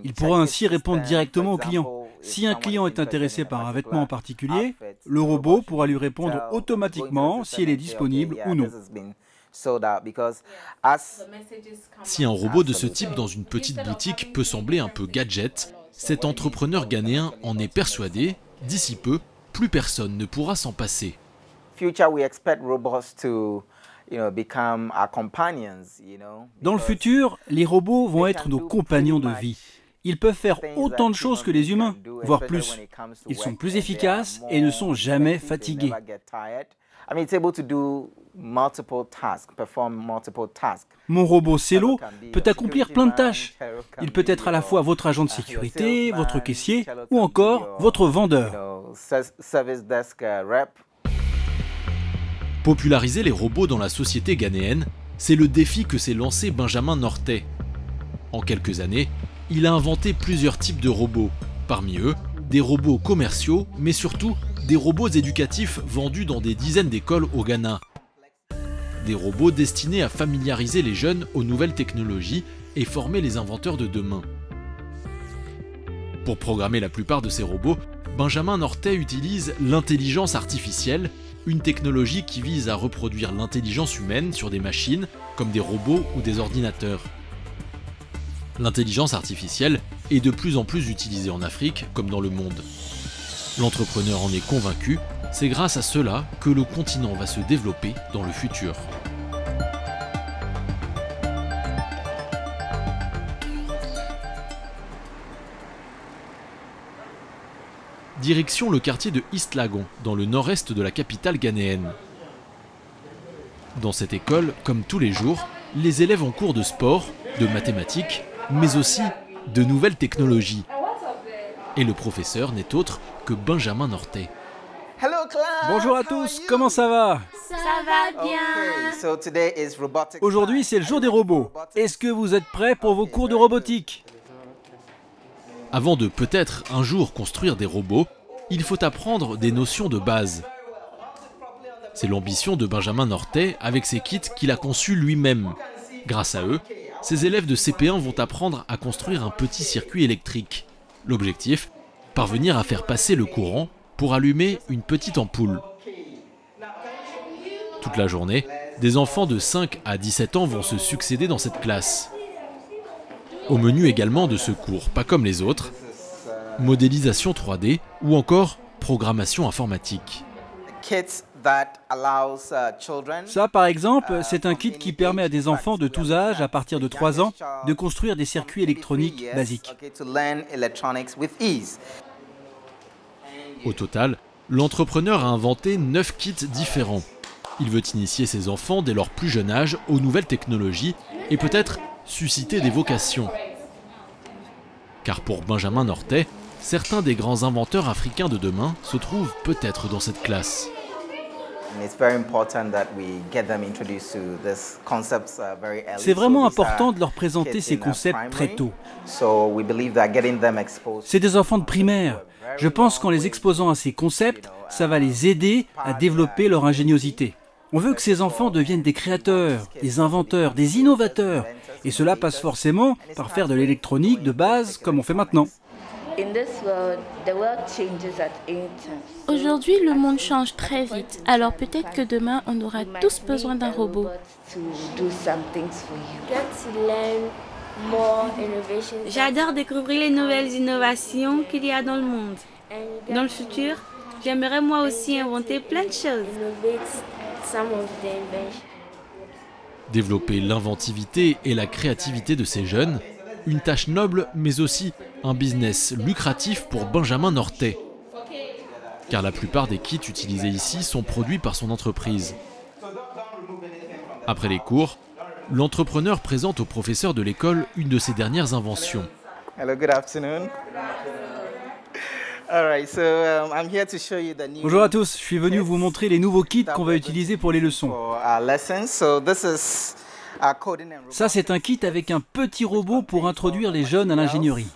Il pourra ainsi répondre directement aux clients. Si un client est intéressé par un vêtement en particulier, le robot pourra lui répondre automatiquement si elle est disponible ou non. Si un robot de ce type dans une petite boutique peut sembler un peu gadget, cet entrepreneur ghanéen en est persuadé, d'ici peu, plus personne ne pourra s'en passer. Dans le futur, les robots vont être nos compagnons de vie. Ils peuvent faire autant de choses que les humains, voire plus. Ils sont plus efficaces et ne sont jamais fatigués. Mon robot Cello peut accomplir plein de tâches. Il peut être à la fois votre agent de sécurité, votre caissier ou encore votre vendeur. Populariser les robots dans la société ghanéenne, c'est le défi que s'est lancé Benjamin Norté. En quelques années, il a inventé plusieurs types de robots. Parmi eux, des robots commerciaux, mais surtout des robots éducatifs vendus dans des dizaines d'écoles au Ghana. Des robots destinés à familiariser les jeunes aux nouvelles technologies et former les inventeurs de demain. Pour programmer la plupart de ces robots, Benjamin Norté utilise l'intelligence artificielle, une technologie qui vise à reproduire l'intelligence humaine sur des machines, comme des robots ou des ordinateurs. L'intelligence artificielle est de plus en plus utilisée en Afrique comme dans le monde. L'entrepreneur en est convaincu, c'est grâce à cela que le continent va se développer dans le futur. Direction le quartier de East Lagon, dans le nord-est de la capitale ghanéenne. Dans cette école, comme tous les jours, les élèves ont cours de sport, de mathématiques, mais aussi de nouvelles technologies. Et le professeur n'est autre que Benjamin Norté. Bonjour à tous, comment ça va? Ça va bien. Aujourd'hui, c'est le jour des robots. Est-ce que vous êtes prêts pour vos cours de robotique? Avant de peut-être un jour construire des robots, il faut apprendre des notions de base. C'est l'ambition de Benjamin Norté avec ses kits qu'il a conçus lui-même. Grâce à eux, ses élèves de CP1 vont apprendre à construire un petit circuit électrique. L'objectif, parvenir à faire passer le courant pour allumer une petite ampoule. Toute la journée, des enfants de 5 à 17 ans vont se succéder dans cette classe. Au menu également de ce cours, pas comme les autres, modélisation 3D ou encore programmation informatique. Ça, par exemple, c'est un kit qui permet à des enfants de tous âges, à partir de 3 ans, de construire des circuits électroniques basiques. Au total, l'entrepreneur a inventé 9 kits différents. Il veut initier ses enfants dès leur plus jeune âge aux nouvelles technologies et peut-être susciter des vocations. Car pour Benjamin Nortet, certains des grands inventeurs africains de demain se trouvent peut-être dans cette classe. C'est vraiment important de leur présenter ces concepts très tôt. C'est des enfants de primaire. Je pense qu'en les exposant à ces concepts, ça va les aider à développer leur ingéniosité. On veut que ces enfants deviennent des créateurs, des inventeurs, des innovateurs. Et cela passe forcément par faire de l'électronique de base comme on fait maintenant. Aujourd'hui, le monde change très vite. Alors peut-être que demain, on aura tous besoin d'un robot. J'adore découvrir les nouvelles innovations qu'il y a dans le monde. Dans le futur, j'aimerais moi aussi inventer plein de choses. Développer l'inventivité et la créativité de ces jeunes, une tâche noble mais aussi un business lucratif pour Benjamin Nortet. Car la plupart des kits utilisés ici sont produits par son entreprise. Après les cours, l'entrepreneur présente au professeur de l'école une de ses dernières inventions. Hello, good afternoon. Bonjour à tous, je suis venu vous montrer les nouveaux kits qu'on va utiliser pour les leçons. Ça, c'est un kit avec un petit robot pour introduire les jeunes à l'ingénierie.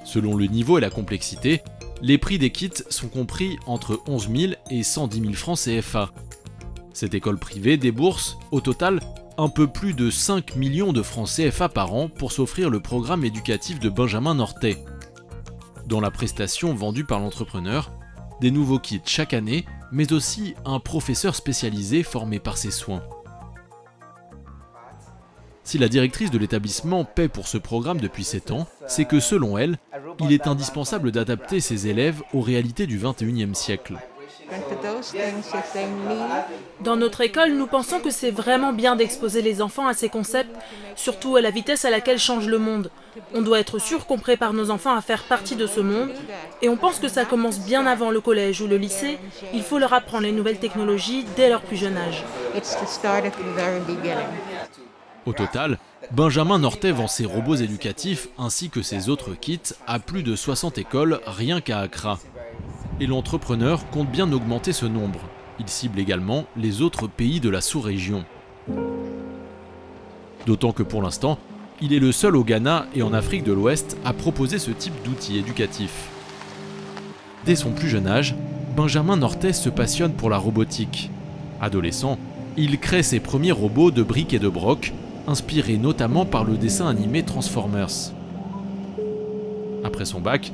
Selon le niveau et la complexité, les prix des kits sont compris entre 11 000 et 110 000 francs CFA. Cette école privée débourse, au total, un peu plus de 5 millions de francs CFA par an pour s'offrir le programme éducatif de Benjamin Nortet. Dans la prestation vendue par l'entrepreneur, des nouveaux kits chaque année, mais aussi un professeur spécialisé formé par ses soins. Si la directrice de l'établissement paie pour ce programme depuis 7 ans, c'est que selon elle, il est indispensable d'adapter ses élèves aux réalités du XXIe siècle. Dans notre école, nous pensons que c'est vraiment bien d'exposer les enfants à ces concepts, surtout à la vitesse à laquelle change le monde. On doit être sûr qu'on prépare nos enfants à faire partie de ce monde, et on pense que ça commence bien avant le collège ou le lycée. Il faut leur apprendre les nouvelles technologies dès leur plus jeune âge. Au total, Benjamin Nortet vend ses robots éducatifs ainsi que ses autres kits à plus de 60 écoles rien qu'à Accra. Et l'entrepreneur compte bien augmenter ce nombre. Il cible également les autres pays de la sous-région. D'autant que pour l'instant, il est le seul au Ghana et en Afrique de l'Ouest à proposer ce type d'outils éducatifs. Dès son plus jeune âge, Benjamin Nortet se passionne pour la robotique. Adolescent, il crée ses premiers robots de briques et de broc, inspirés notamment par le dessin animé Transformers. Après son bac,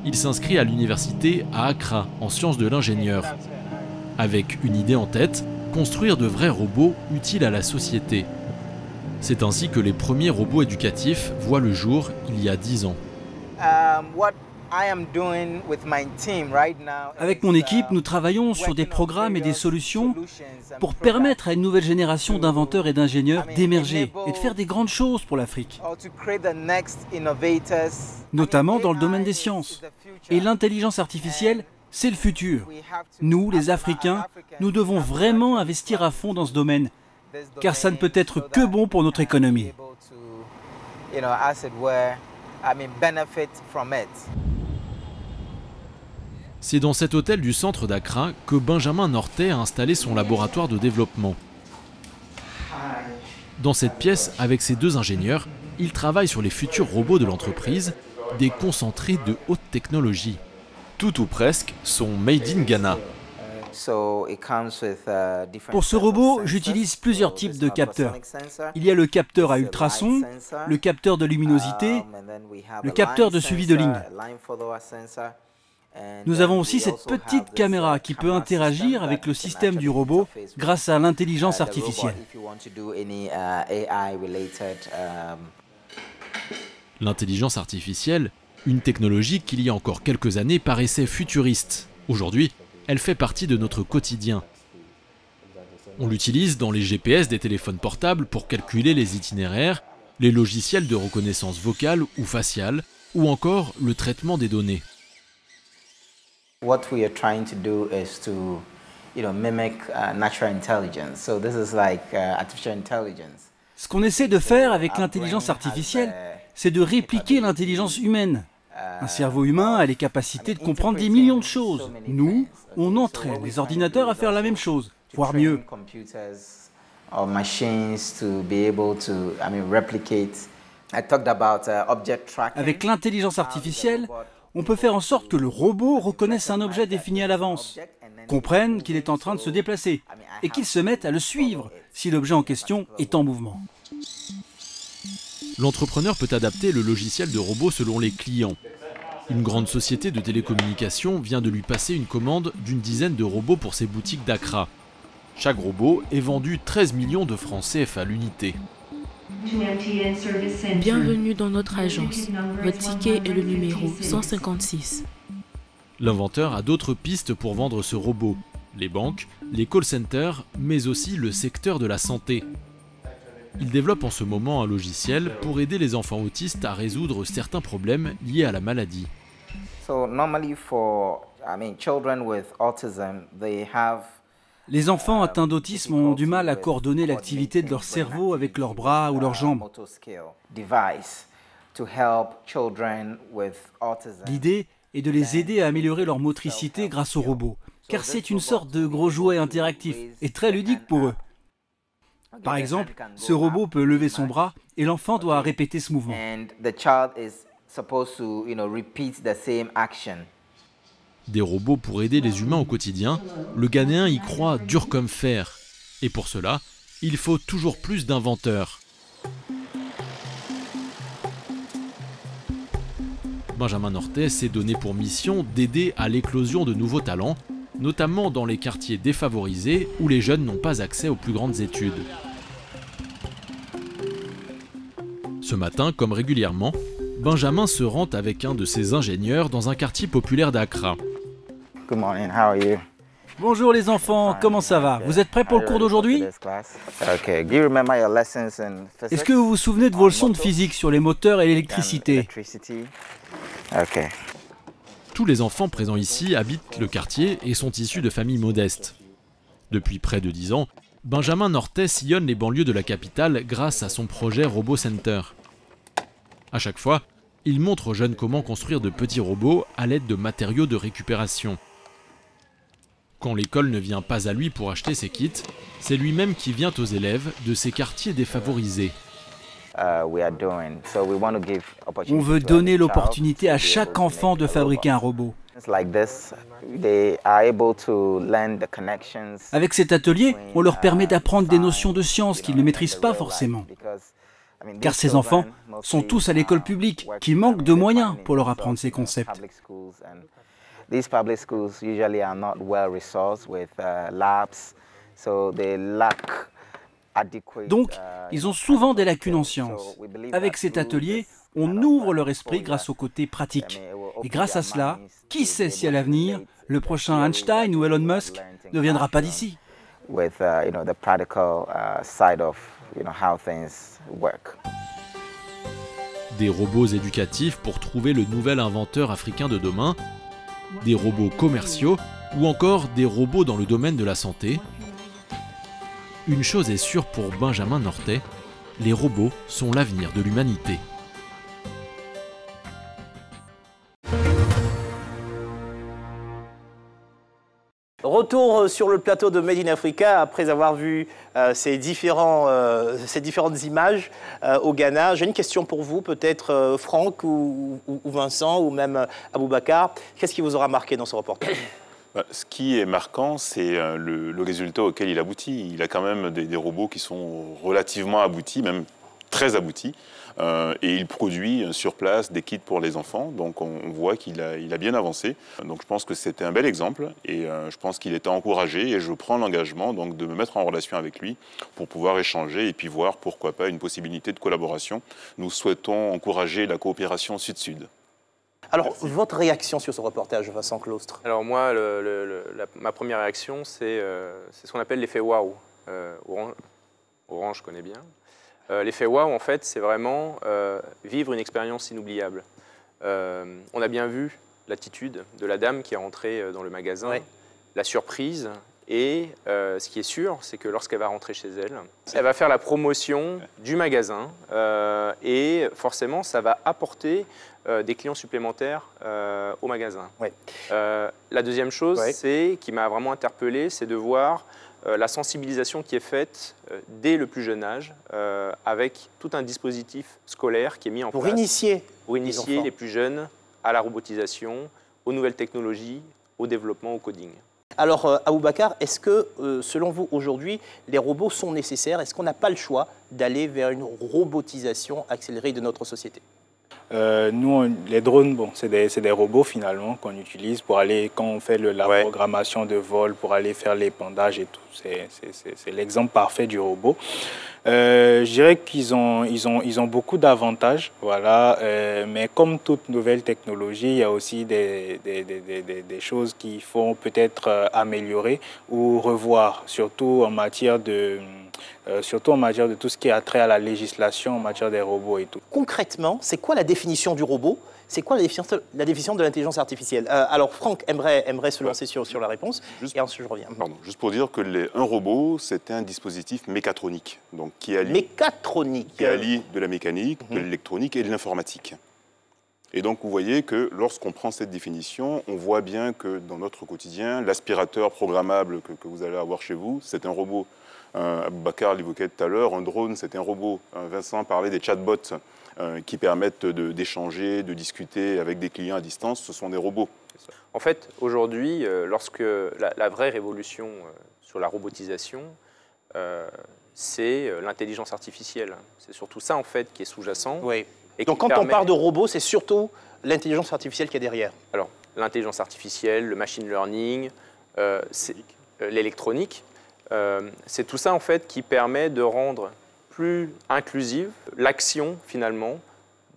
il s'inscrit à l'université à Accra en sciences de l'ingénieur. Avec une idée en tête, construire de vrais robots utiles à la société. C'est ainsi que les premiers robots éducatifs voient le jour il y a 10 ans. Avec mon équipe, nous travaillons sur des programmes et des solutions pour permettre à une nouvelle génération d'inventeurs et d'ingénieurs d'émerger et de faire des grandes choses pour l'Afrique. Notamment dans le domaine des sciences. Et l'intelligence artificielle, c'est le futur. Nous, les Africains, nous devons vraiment investir à fond dans ce domaine, car ça ne peut être que bon pour notre économie. C'est dans cet hôtel du centre d'Accra que Benjamin Nortet a installé son laboratoire de développement. Dans cette pièce, avec ses 2 ingénieurs, il travaille sur les futurs robots de l'entreprise, des concentrés de haute technologie. Tout ou presque sont made in Ghana. Pour ce robot, j'utilise plusieurs types de capteurs. Il y a le capteur à ultrasons, le capteur de luminosité, le capteur de suivi de ligne. Nous avons aussi cette petite caméra qui peut interagir avec le système du robot grâce à l'intelligence artificielle. L'intelligence artificielle, une technologie qui il y a encore quelques années paraissait futuriste. Aujourd'hui, elle fait partie de notre quotidien. On l'utilise dans les GPS des téléphones portables pour calculer les itinéraires, les logiciels de reconnaissance vocale ou faciale, ou encore le traitement des données. What we are trying to do is to, mimic natural intelligence. So this is like artificial intelligence. Ce qu'on essaie de faire avec l'intelligence artificielle, c'est de répliquer l'intelligence humaine. Un cerveau humain a les capacités de comprendre des millions de choses. Nous, on entraîne les ordinateurs à faire la même chose, voire mieux. Avec l'intelligence artificielle, on peut faire en sorte que le robot reconnaisse un objet défini à l'avance, comprenne qu'il est en train de se déplacer et qu'il se mette à le suivre si l'objet en question est en mouvement. L'entrepreneur peut adapter le logiciel de robot selon les clients. Une grande société de télécommunications vient de lui passer une commande d'une dizaine de robots pour ses boutiques d'Accra. Chaque robot est vendu 13 millions de francs CFA l'unité. Bienvenue dans notre agence. Votre ticket est le numéro 156. L'inventeur a d'autres pistes pour vendre ce robot. Les banques, les call centers, mais aussi le secteur de la santé. Il développe en ce moment un logiciel pour aider les enfants autistes à résoudre certains problèmes liés à la maladie. Les enfants atteints d'autisme ont du mal à coordonner l'activité de leur cerveau avec leurs bras ou leurs jambes. L'idée est de les aider à améliorer leur motricité grâce au robot, car c'est une sorte de gros jouet interactif et très ludique pour eux. Par exemple, ce robot peut lever son bras et l'enfant doit répéter ce mouvement. Des robots pour aider les humains au quotidien, le Ghanéen y croit dur comme fer. Et pour cela, il faut toujours plus d'inventeurs. Benjamin Nortet s'est donné pour mission d'aider à l'éclosion de nouveaux talents, notamment dans les quartiers défavorisés où les jeunes n'ont pas accès aux plus grandes études. Ce matin, comme régulièrement, Benjamin se rend avec un de ses ingénieurs dans un quartier populaire d'Accra. Good morning, how are you? Bonjour les enfants, comment ça va? Vous êtes prêts pour le cours d'aujourd'hui? Est-ce que vous vous souvenez de vos leçons de physique sur les moteurs et l'électricité? Tous les enfants présents ici habitent le quartier et sont issus de familles modestes. Depuis près de 10 ans, Benjamin Nortet sillonne les banlieues de la capitale grâce à son projet Robot Center. À chaque fois, il montre aux jeunes comment construire de petits robots à l'aide de matériaux de récupération. Quand l'école ne vient pas à lui pour acheter ses kits, c'est lui-même qui vient aux élèves de ces quartiers défavorisés. On veut donner l'opportunité à chaque enfant de fabriquer un robot. Avec cet atelier, on leur permet d'apprendre des notions de science qu'ils ne maîtrisent pas forcément. Car ces enfants sont tous à l'école publique, qui manquent de moyens pour leur apprendre ces concepts. Donc, ils ont souvent des lacunes en sciences. Avec cet atelier, on ouvre leur esprit grâce au côté pratique. Et grâce à cela, qui sait si à l'avenir, le prochain Einstein ou Elon Musk ne viendra pas d'ici. Des robots éducatifs pour trouver le nouvel inventeur africain de demain, des robots commerciaux ou encore des robots dans le domaine de la santé. Une chose est sûre pour Benjamin Nortet, les robots sont l'avenir de l'humanité. Retour sur le plateau de Made in Africa après avoir vu ces différentes images au Ghana. J'ai une question pour vous, peut-être Franck ou Vincent ou même Aboubacar. Qu'est-ce qui vous aura marqué dans ce reportage? Ce qui est marquant, c'est le résultat auquel il aboutit. Il a quand même des robots qui sont relativement aboutis, même très aboutis. Et il produit sur place des kits pour les enfants. Donc on voit qu'il a bien avancé. Donc je pense que c'était un bel exemple. Et je pense qu'il était encouragé. Et je prends l'engagement donc de me mettre en relation avec lui pour pouvoir échanger et puis voir pourquoi pas une possibilité de collaboration. Nous souhaitons encourager la coopération sud-sud. Alors, votre réaction sur ce reportage, Vincent Claustre? Alors moi, ma première réaction, c'est ce qu'on appelle l'effet waouh. Orange, je connais bien. L'effet waouh, en fait, c'est vraiment vivre une expérience inoubliable. On a bien vu l'attitude de la dame qui est rentrée dans le magasin, ouais. La surprise, et ce qui est sûr, c'est que lorsqu'elle va rentrer chez elle, elle va faire la promotion du magasin, et forcément, ça va apporter des clients supplémentaires au magasin. Ouais. La deuxième chose, ouais. Qui m'a vraiment interpellé, c'est de voir la sensibilisation qui est faite dès le plus jeune âge, avec tout un dispositif scolaire qui est mis en place. Pour initier les plus jeunes à la robotisation, aux nouvelles technologies, au développement, au coding. Alors, Aboubacar, est-ce que, selon vous, aujourd'hui, les robots sont nécessaires? Est-ce qu'on n'a pas le choix d'aller vers une robotisation accélérée de notre société? Nous, les drones, bon, c'est des robots finalement qu'on utilise pour aller, quand on fait la ouais. programmation de vol, pour aller faire l'épandage et tout. C'est l'exemple parfait du robot. Je dirais qu'ils ont beaucoup d'avantages, voilà. Mais comme toute nouvelle technologie, il y a aussi des choses qu'il faut peut-être améliorer ou revoir, surtout en matière de tout ce qui a trait à la législation en matière des robots et tout. Concrètement, c'est quoi la définition du robot? C'est quoi la définition de l'intelligence artificielle? Alors, Franck aimerait se lancer sur la réponse, et ensuite je reviens. Pardon, juste pour dire que un robot, c'est un dispositif mécatronique, donc qui allie de la mécanique, de l'électronique et de l'informatique. Et donc, vous voyez que lorsqu'on prend cette définition, on voit bien que dans notre quotidien, l'aspirateur programmable que vous allez avoir chez vous, c'est un robot. Aboubacar l'évoquait tout à l'heure, un drone, c'est un robot. Vincent parlait des chatbots qui permettent d'échanger, de discuter avec des clients à distance, ce sont des robots. En fait, aujourd'hui, lorsque la vraie révolution sur la robotisation, c'est l'intelligence artificielle. C'est surtout ça, en fait, qui est sous-jacent. Oui. Et donc, quand on parle de robots, c'est surtout l'intelligence artificielle qui est derrière. Alors, l'intelligence artificielle, le machine learning, l'électronique, c'est tout ça, en fait, qui permet de rendre plus inclusive l'action, finalement,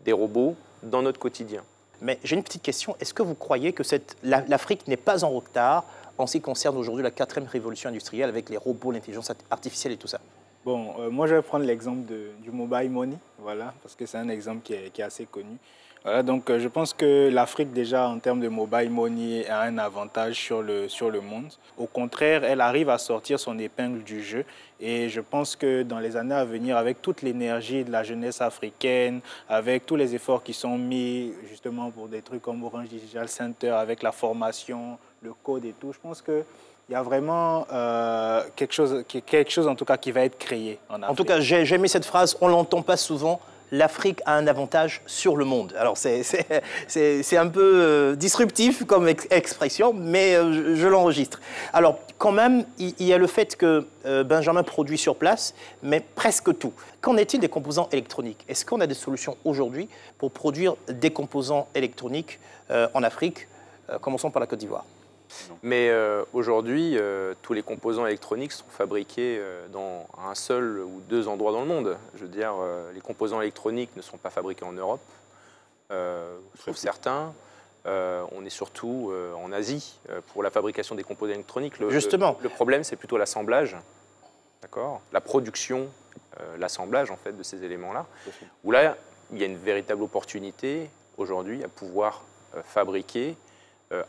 des robots dans notre quotidien. Mais j'ai une petite question. Est-ce que vous croyez que l'Afrique n'est pas en retard en ce qui concerne aujourd'hui la 4e révolution industrielle avec les robots, l'intelligence artificielle et tout ça? Bon, moi je vais prendre l'exemple du mobile money, voilà, parce que c'est un exemple qui est assez connu. Voilà, donc je pense que l'Afrique déjà en termes de mobile money a un avantage sur le monde. Au contraire, elle arrive à sortir son épingle du jeu et je pense que dans les années à venir, avec toute l'énergie de la jeunesse africaine, avec tous les efforts qui sont mis justement pour des trucs comme Orange Digital Center, avec la formation, le code et tout, je pense que il y a vraiment quelque chose en tout cas qui va être créé en Afrique. En tout cas, j'ai aimé cette phrase, on ne l'entend pas souvent. L'Afrique a un avantage sur le monde. Alors c'est un peu disruptif comme expression, mais je l'enregistre. Alors quand même, il y a le fait que Benjamin produit sur place, mais presque tout. Qu'en est-il des composants électroniques? Est-ce qu'on a des solutions aujourd'hui pour produire des composants électroniques en Afrique? Commençons par la Côte d'Ivoire. Mais aujourd'hui, tous les composants électroniques sont fabriqués dans un seul ou 2 endroits dans le monde. Je veux dire, les composants électroniques ne sont pas fabriqués en Europe, sauf certains. On est surtout en Asie pour la fabrication des composants électroniques. Justement. Le problème, c'est plutôt l'assemblage, d'accord, la production, l'assemblage en fait de ces éléments-là, où là, il y a une véritable opportunité aujourd'hui à pouvoir fabriquer,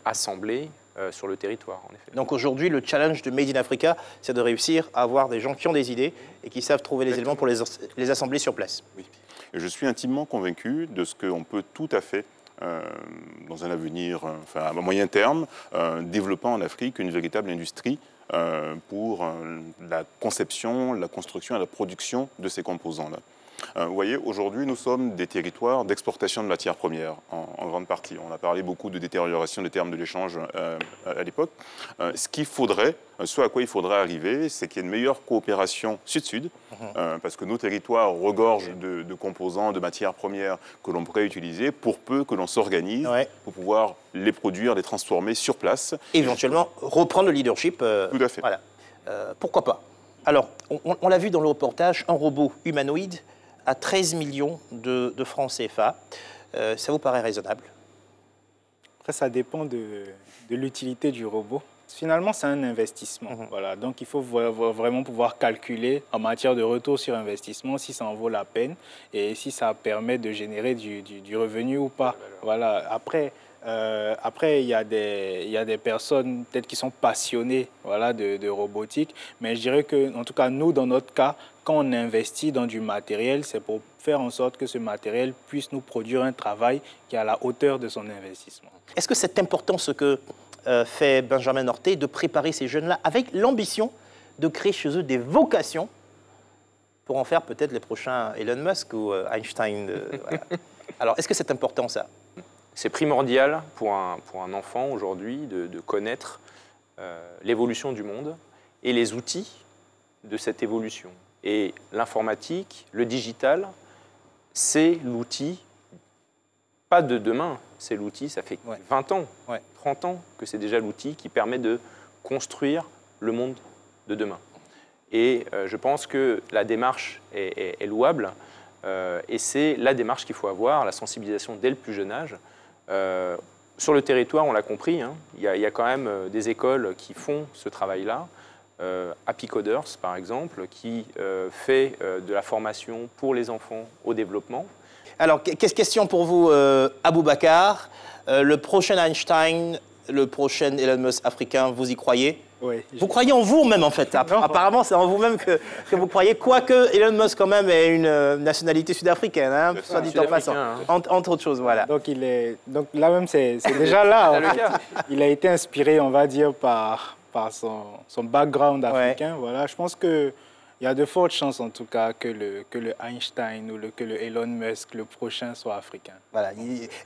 assembler, sur le territoire, en effet. Donc aujourd'hui, le challenge de Made in Africa, c'est de réussir à avoir des gens qui ont des idées et qui savent trouver les éléments pour les assembler sur place. Oui. Et je suis intimement convaincu de ce qu'on peut tout à fait, dans un avenir, enfin à moyen terme, développer en Afrique une véritable industrie pour la conception, la construction et la production de ces composants-là. Vous voyez, aujourd'hui, nous sommes des territoires d'exportation de matières premières, en grande partie. On a parlé beaucoup de détérioration des termes de l'échange à l'époque. Ce à quoi il faudrait arriver, c'est qu'il y ait une meilleure coopération sud-sud, parce que nos territoires regorgent de composants, de matières premières que l'on pourrait utiliser pour peu que l'on s'organise pour pouvoir les produire, les transformer sur place. Éventuellement, reprendre le leadership. Tout à fait. Voilà. Pourquoi pas? Alors, on l'a vu dans le reportage, un robot humanoïde à 13 millions de francs CFA. Ça vous paraît raisonnable? Après, ça dépend de l'utilité du robot. Finalement, c'est un investissement. Voilà. Donc, il faut vraiment pouvoir calculer en matière de retour sur investissement si ça en vaut la peine et si ça permet de générer du revenu ou pas. Voilà. Après, il y a des personnes peut-être qui sont passionnées, voilà, de robotique, mais je dirais que, en tout cas, nous, dans notre cas, quand on investit dans du matériel, c'est pour faire en sorte que ce matériel puisse nous produire un travail qui est à la hauteur de son investissement. Est-ce que c'est important ce que fait Benjamin Nortet de préparer ces jeunes-là avec l'ambition de créer chez eux des vocations pour en faire peut-être les prochains Elon Musk ou Einstein voilà. Alors, est-ce que c'est important ça? C'est primordial pour un enfant aujourd'hui de connaître l'évolution du monde et les outils de cette évolution. Et l'informatique, le digital, c'est l'outil, pas de demain, c'est l'outil, ça fait 20 ans, 30 ans que c'est déjà l'outil qui permet de construire le monde de demain. Et je pense que la démarche est louable et c'est la démarche qu'il faut avoir, la sensibilisation dès le plus jeune âge. Sur le territoire, on l'a compris, hein, il y a quand même des écoles qui font ce travail-là. Happy Coders, par exemple, qui fait de la formation pour les enfants au développement. Alors, question pour vous, Aboubacar. Le prochain Einstein, le prochain Elon Musk africain, vous y croyez? Oui. Vous croyez en vous-même, en fait. Apparemment, c'est en vous-même que vous croyez. Quoique Elon Musk, quand même, est une nationalité sud-africaine, hein, soit dit en passant. Hein. Entre autres choses, voilà. Donc là même, c'est déjà là. En fait. Il a été inspiré, on va dire, par son background africain. Voilà. Je pense qu'il y a de fortes chances, en tout cas, que le Einstein ou que le Elon Musk, le prochain, soit africain. Voilà.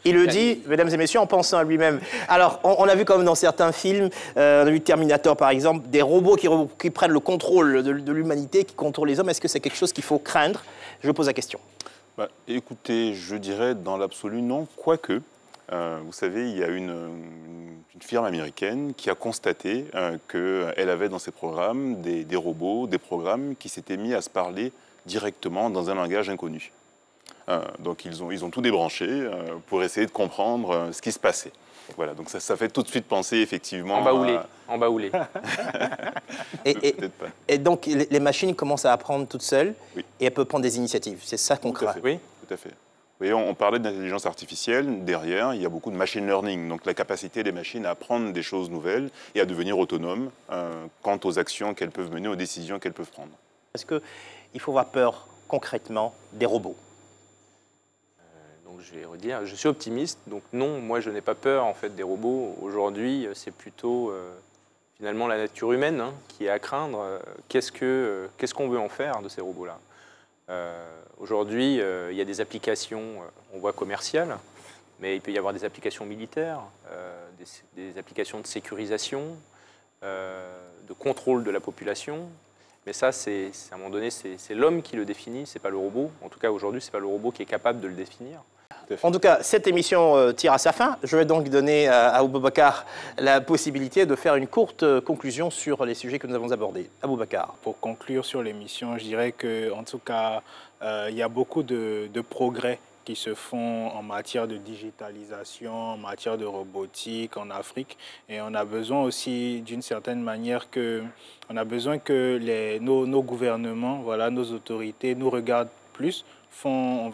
Il le dit, mesdames et messieurs, en pensant à lui-même. Alors, on a vu comme dans certains films, on a vu Terminator, par exemple, des robots qui prennent le contrôle de l'humanité, qui contrôlent les hommes. Est-ce que c'est quelque chose qu'il faut craindre? Je pose la question. Écoutez, je dirais dans l'absolu non, quoique. Vous savez, il y a une firme américaine qui a constaté qu'elle avait dans ses programmes des robots, des programmes qui s'étaient mis à se parler directement dans un langage inconnu. Donc ils ont tout débranché pour essayer de comprendre ce qui se passait. Voilà, donc ça fait tout de suite penser effectivement En baoulé. Et donc les machines commencent à apprendre toutes seules et elles peuvent prendre des initiatives. C'est ça qu'on craint. Oui, tout à fait. Vous voyez, on parlait d'intelligence artificielle. Derrière, il y a beaucoup de machine learning, donc la capacité des machines à apprendre des choses nouvelles et à devenir autonomes quant aux actions qu'elles peuvent mener, aux décisions qu'elles peuvent prendre. Est-ce qu'il faut avoir peur concrètement des robots? Donc je vais redire, je suis optimiste. Donc non, moi je n'ai pas peur en fait des robots. Aujourd'hui, c'est plutôt finalement la nature humaine qui est à craindre. Qu'est-ce qu'on veut en faire de ces robots-là? Aujourd'hui, il y a des applications, on voit commerciales, mais il peut y avoir des applications militaires, des applications de sécurisation, de contrôle de la population. Mais ça, à un moment donné, c'est l'homme qui le définit, c'est pas le robot. En tout cas, aujourd'hui, c'est pas le robot qui est capable de le définir. En tout cas, cette émission tire à sa fin. Je vais donc donner à Aboubacar la possibilité de faire une courte conclusion sur les sujets que nous avons abordés. Aboubacar. Pour conclure sur l'émission, je dirais qu'en tout cas, il y a beaucoup de progrès qui se font en matière de digitalisation, en matière de robotique en Afrique. Et on a besoin aussi, d'une certaine manière, que nos gouvernements, voilà, nos autorités nous regardent plus, font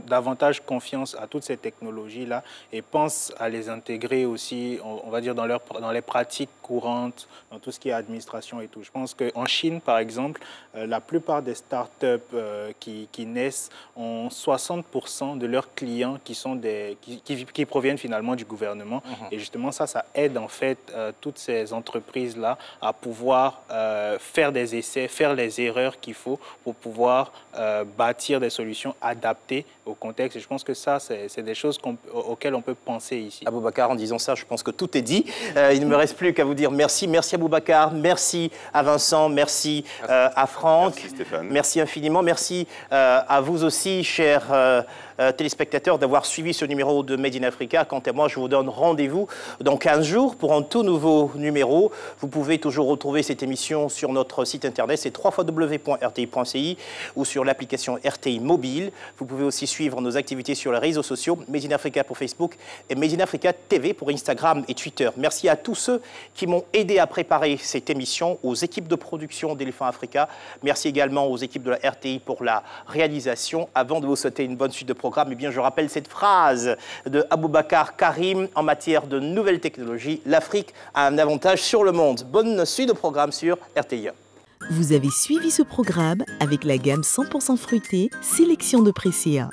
davantage confiance à toutes ces technologies-là et pensent à les intégrer aussi, on va dire, dans les pratiques courantes, dans tout ce qui est administration et tout. Je pense qu'en Chine, par exemple, la plupart des startups qui naissent ont 60% de leurs clients qui proviennent finalement du gouvernement. Et justement, ça aide en fait toutes ces entreprises-là à pouvoir faire des essais, faire les erreurs qu'il faut pour pouvoir bâtir des solutions solutions adaptées au contexte. Et je pense que ça, c'est des choses auxquelles on peut penser ici. Aboubacar, en disant ça, je pense que tout est dit. Il ne me reste plus qu'à vous dire merci. Merci Aboubacar, merci à Vincent, merci à Franck. Merci Stéphane. Merci infiniment. Merci à vous aussi, chers téléspectateurs, d'avoir suivi ce numéro de Made in Africa. Quant à moi, je vous donne rendez-vous dans 15 jours pour un tout nouveau numéro. Vous pouvez toujours retrouver cette émission sur notre site internet, c'est www.rti.ci ou sur l'application RTI Mobile. Vous pouvez aussi suivre nos activités sur les réseaux sociaux, Made in Africa pour Facebook et Made in Africa TV pour Instagram et Twitter. Merci à tous ceux qui m'ont aidé à préparer cette émission, aux équipes de production d'Éléphant Africa. Merci également aux équipes de la RTI pour la réalisation. Avant de vous souhaiter une bonne suite de programme, eh bien, je rappelle cette phrase de Aboubacar Karim en matière de nouvelles technologies. L'Afrique a un avantage sur le monde. Bonne suite de programme sur RTI. Vous avez suivi ce programme avec la gamme 100% fruitée, sélection de Pressia.